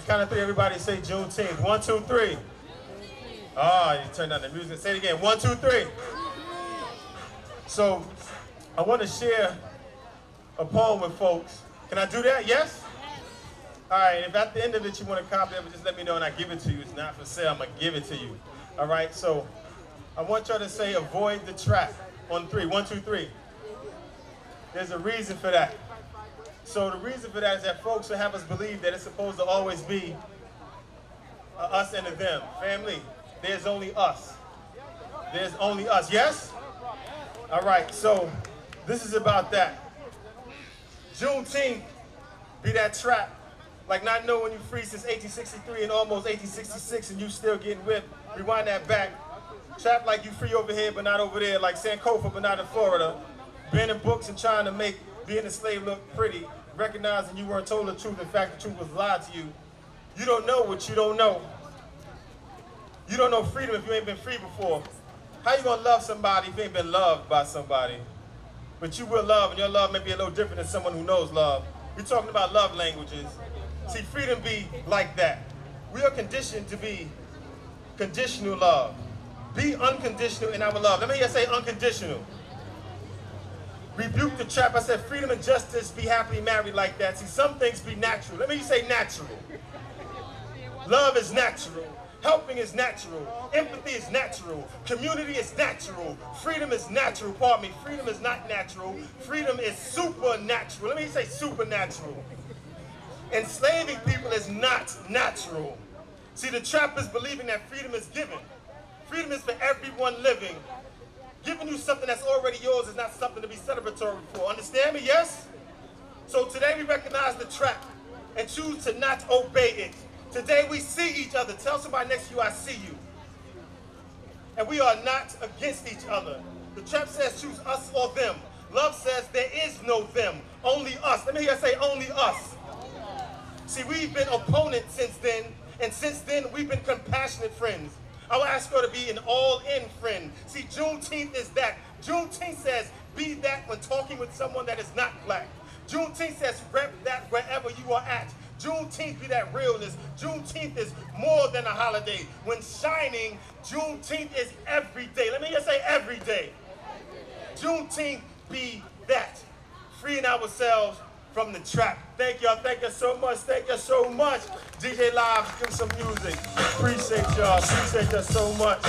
Count of three, everybody say Juneteenth. 1, 2, 3. Oh, you turned down the music. Say it again. 1, 2, 3. So, I want to share a poem with folks. Can I do that? Yes? All right, if at the end of it you want to copy it, just let me know and I give it to you. It's not for sale, I'm going to give it to you. All right, so I want y'all to say avoid the trap on 3. 1, 2, 3. There's a reason for that. So the reason for that is that folks will have us believe that it's supposed to always be us and a them. Family, there's only us. There's only us. Yes? All right, so this is about that. Juneteenth be that trap. Like not knowing you free since 1863 and almost 1866 and you still getting whipped. Rewind that back. Trap like you free over here but not over there. Like Sankofa but not in Florida. Banning books and trying to make being a slave look pretty. Recognizing you weren't told the truth. In fact, the truth was lied to you. You don't know what you don't know. You don't know freedom if you ain't been free before. How you gonna love somebody if you ain't been loved by somebody? But you will love, and your love may be a little different than someone who knows love. We're talking about love languages. See, freedom be like that. We are conditioned to be conditional love. Be unconditional in our love. Let me hear you say unconditional. Rebuke the trap. I said freedom and justice, be happily married like that. See, some things be natural. Let me say natural. Love is natural. Helping is natural. Empathy is natural. Community is natural. Freedom is natural. Pardon me. Freedom is not natural. Freedom is supernatural. Let me say supernatural. Enslaving people is not natural. See, the trap is believing that freedom is given. Freedom is for everyone living. Giving you something that's already yours is not something to be celebratory for. Understand me? Yes? So today we recognize the trap and choose to not obey it. Today we see each other. Tell somebody next to you, I see you. And we are not against each other. The trap says choose us or them. Love says there is no them, only us. Let me hear you say only us. See, we've been opponents since then, and since then we've been compassionate friends. I will ask her to be an all-in friend. See, Juneteenth is that. Juneteenth says, be that when talking with someone that is not black. Juneteenth says, rep that wherever you are at. Juneteenth be that realness. Juneteenth is more than a holiday. When shining, Juneteenth is every day. Let me just say every day. Juneteenth be that. Freeing ourselves from the trap. Thank y'all. Thank you so much. Thank you so much. DJ Live, give some music. Appreciate y'all. Appreciate you so much.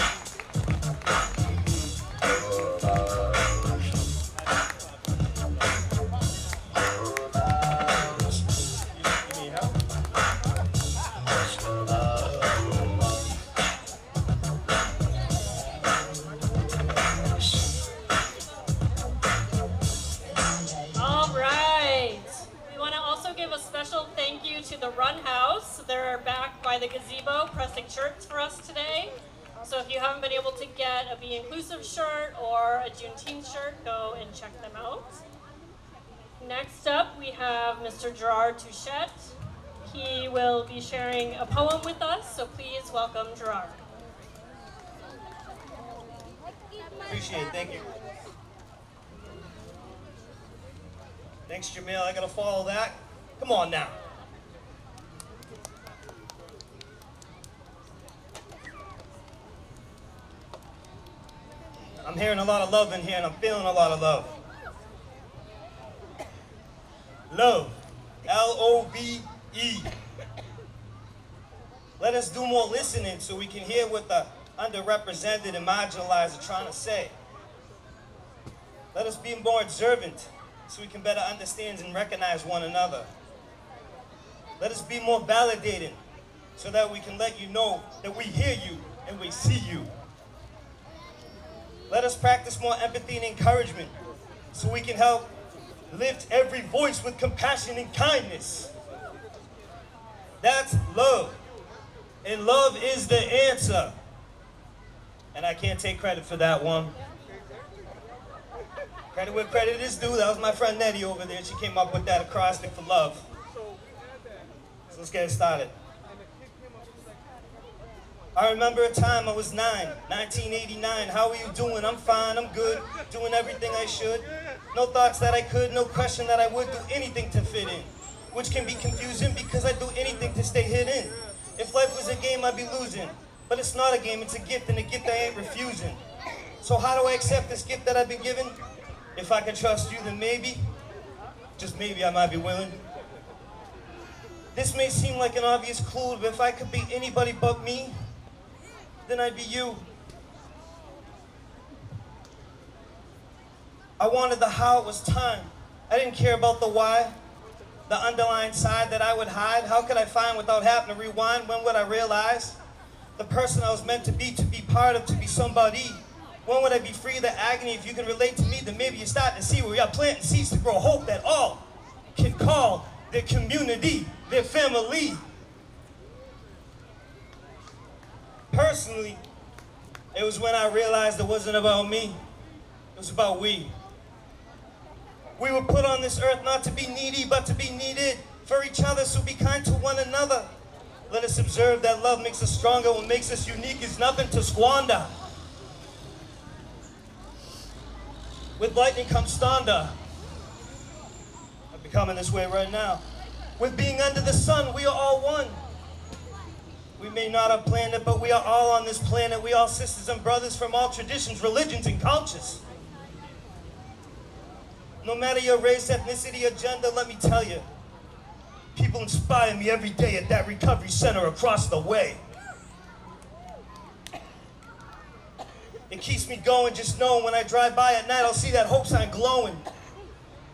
You need help? All right. We want to also give a special thank you to the Run House. They're back by the gazebo pressing shirts for us today. So if you haven't been able to get a Be Inclusive shirt or a Juneteenth shirt, go and check them out. Next up, we have Mr. Gerard Touchette. He will be sharing a poem with us, so please welcome Gerard. My Appreciate it, thank you. Thanks, Jamil. I gotta follow that. Come on now. I'm hearing a lot of love in here, and I'm feeling a lot of love. Love. L-O-V-E. Let us do more listening so we can hear what the underrepresented and marginalized are trying to say. Let us be more observant so we can better understand and recognize one another. Let us be more validating so that we can let you know that we hear you and we see you. Let us practice more empathy and encouragement so we can help lift every voice with compassion and kindness. That's love. And love is the answer. And I can't take credit for that one. Credit where credit is due. That was my friend Nettie over there. She came up with that acrostic for love. So let's get it started. I remember a time I was 9, 1989. How are you doing? I'm fine, I'm good. Doing everything I should. No thoughts that I could, no question that I would do anything to fit in. Which can be confusing because I do anything to stay hidden. If life was a game, I'd be losing. But it's not a game, it's a gift, and a gift I ain't refusing. So how do I accept this gift that I've been given? If I can trust you, then maybe, just maybe I might be willing. This may seem like an obvious clue, but if I could be anybody but me, then I'd be you. I wanted the how, it was time. I didn't care about the why, the underlying side that I would hide. How could I find without having to rewind? When would I realize the person I was meant to be part of, to be somebody? When would I be free of the agony? If you can relate to me, then maybe you're starting to see where we are planting seeds to grow hope that all can call their community, their family. Personally, it was when I realized it wasn't about me, it was about we. We were put on this earth not to be needy, but to be needed for each other, so be kind to one another. Let us observe that love makes us stronger. What makes us unique is nothing to squander. With lightning comes thunder. I'm becoming this way right now. With being under the sun, we are all one. We may not have planned it, but we are all on this planet. We all sisters and brothers from all traditions, religions, and cultures. No matter your race, ethnicity, or gender, let me tell you, people inspire me every day at that recovery center across the way. It keeps me going, just knowing when I drive by at night, I'll see that hope sign glowing.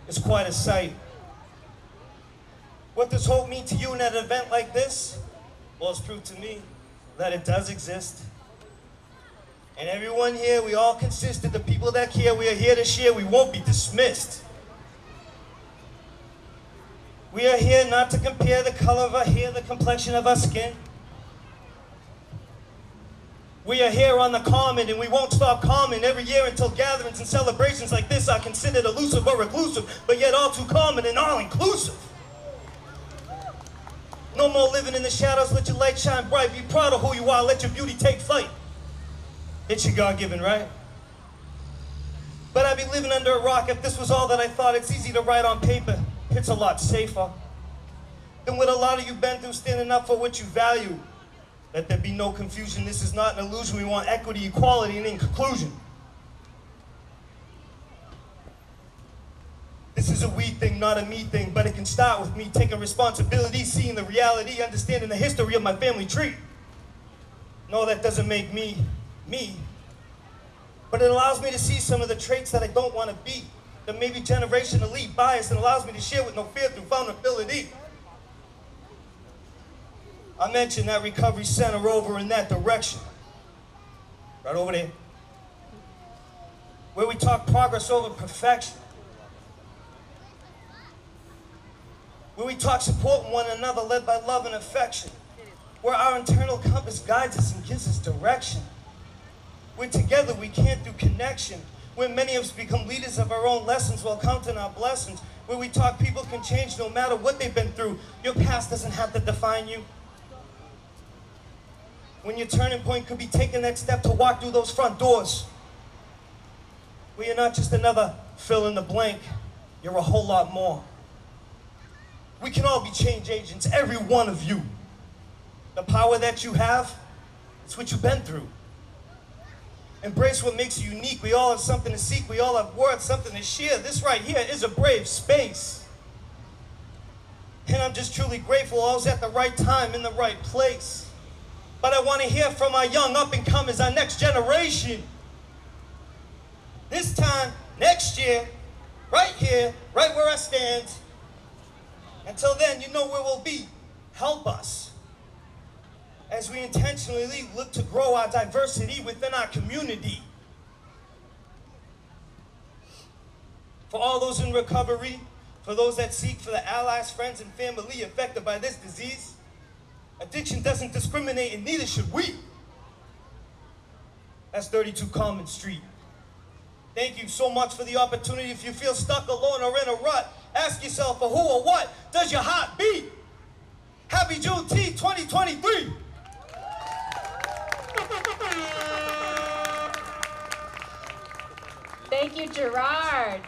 It's quite a sight. What does hope mean to you in an event like this? Well, it's proved to me that it does exist. And everyone here, we all consist of the people that care. We are here to share. We won't be dismissed. We are here not to compare the color of our hair, the complexion of our skin. We are here on the common, and we won't stop calming every year until gatherings and celebrations like this are considered elusive or reclusive, but yet all too common and all-inclusive. No more living in the shadows. Let your light shine bright. Be proud of who you are. Let your beauty take flight. It's your God-given right. But I'd be living under a rock if this was all that I thought. It's easy to write on paper. It's a lot safer than what a lot of you been through, standing up for what you value. Let there be no confusion. This is not an illusion. We want equity, equality, and in conclusion, this is a we thing, not a me thing, but it can start with me taking responsibility, seeing the reality, understanding the history of my family tree. No, that doesn't make me, me, but it allows me to see some of the traits that I don't want to be, that maybe generationally biased, and allows me to share with no fear through vulnerability. I mentioned that recovery center over in that direction, right over there, where we talk progress over perfection. Where we talk supporting one another, led by love and affection. Where our internal compass guides us and gives us direction. Where together we can't do connection. Where many of us become leaders of our own lessons while counting our blessings. Where we talk people can change no matter what they've been through. Your past doesn't have to define you. When your turning point could be taking that step to walk through those front doors. Well, you're not just another fill in the blank. You're a whole lot more. We can all be change agents, every one of you. The power that you have, it's what you've been through. Embrace what makes you unique. We all have something to seek. We all have worth, something to share. This right here is a brave space. And I'm just truly grateful I was at the right time in the right place. But I want to hear from our young up-and-comers, our next generation. This time, next year, right here, right where I stand. Until then, you know where we'll be. Help us as we intentionally look to grow our diversity within our community. For all those in recovery, for those that seek for the allies, friends, and family affected by this disease, addiction doesn't discriminate, and neither should we. That's 32 Common Street. Thank you so much for the opportunity. If you feel stuck, alone, or in a rut, ask yourself, for who or what does your heart beat? Happy Juneteenth 2023. Thank you, Gerard.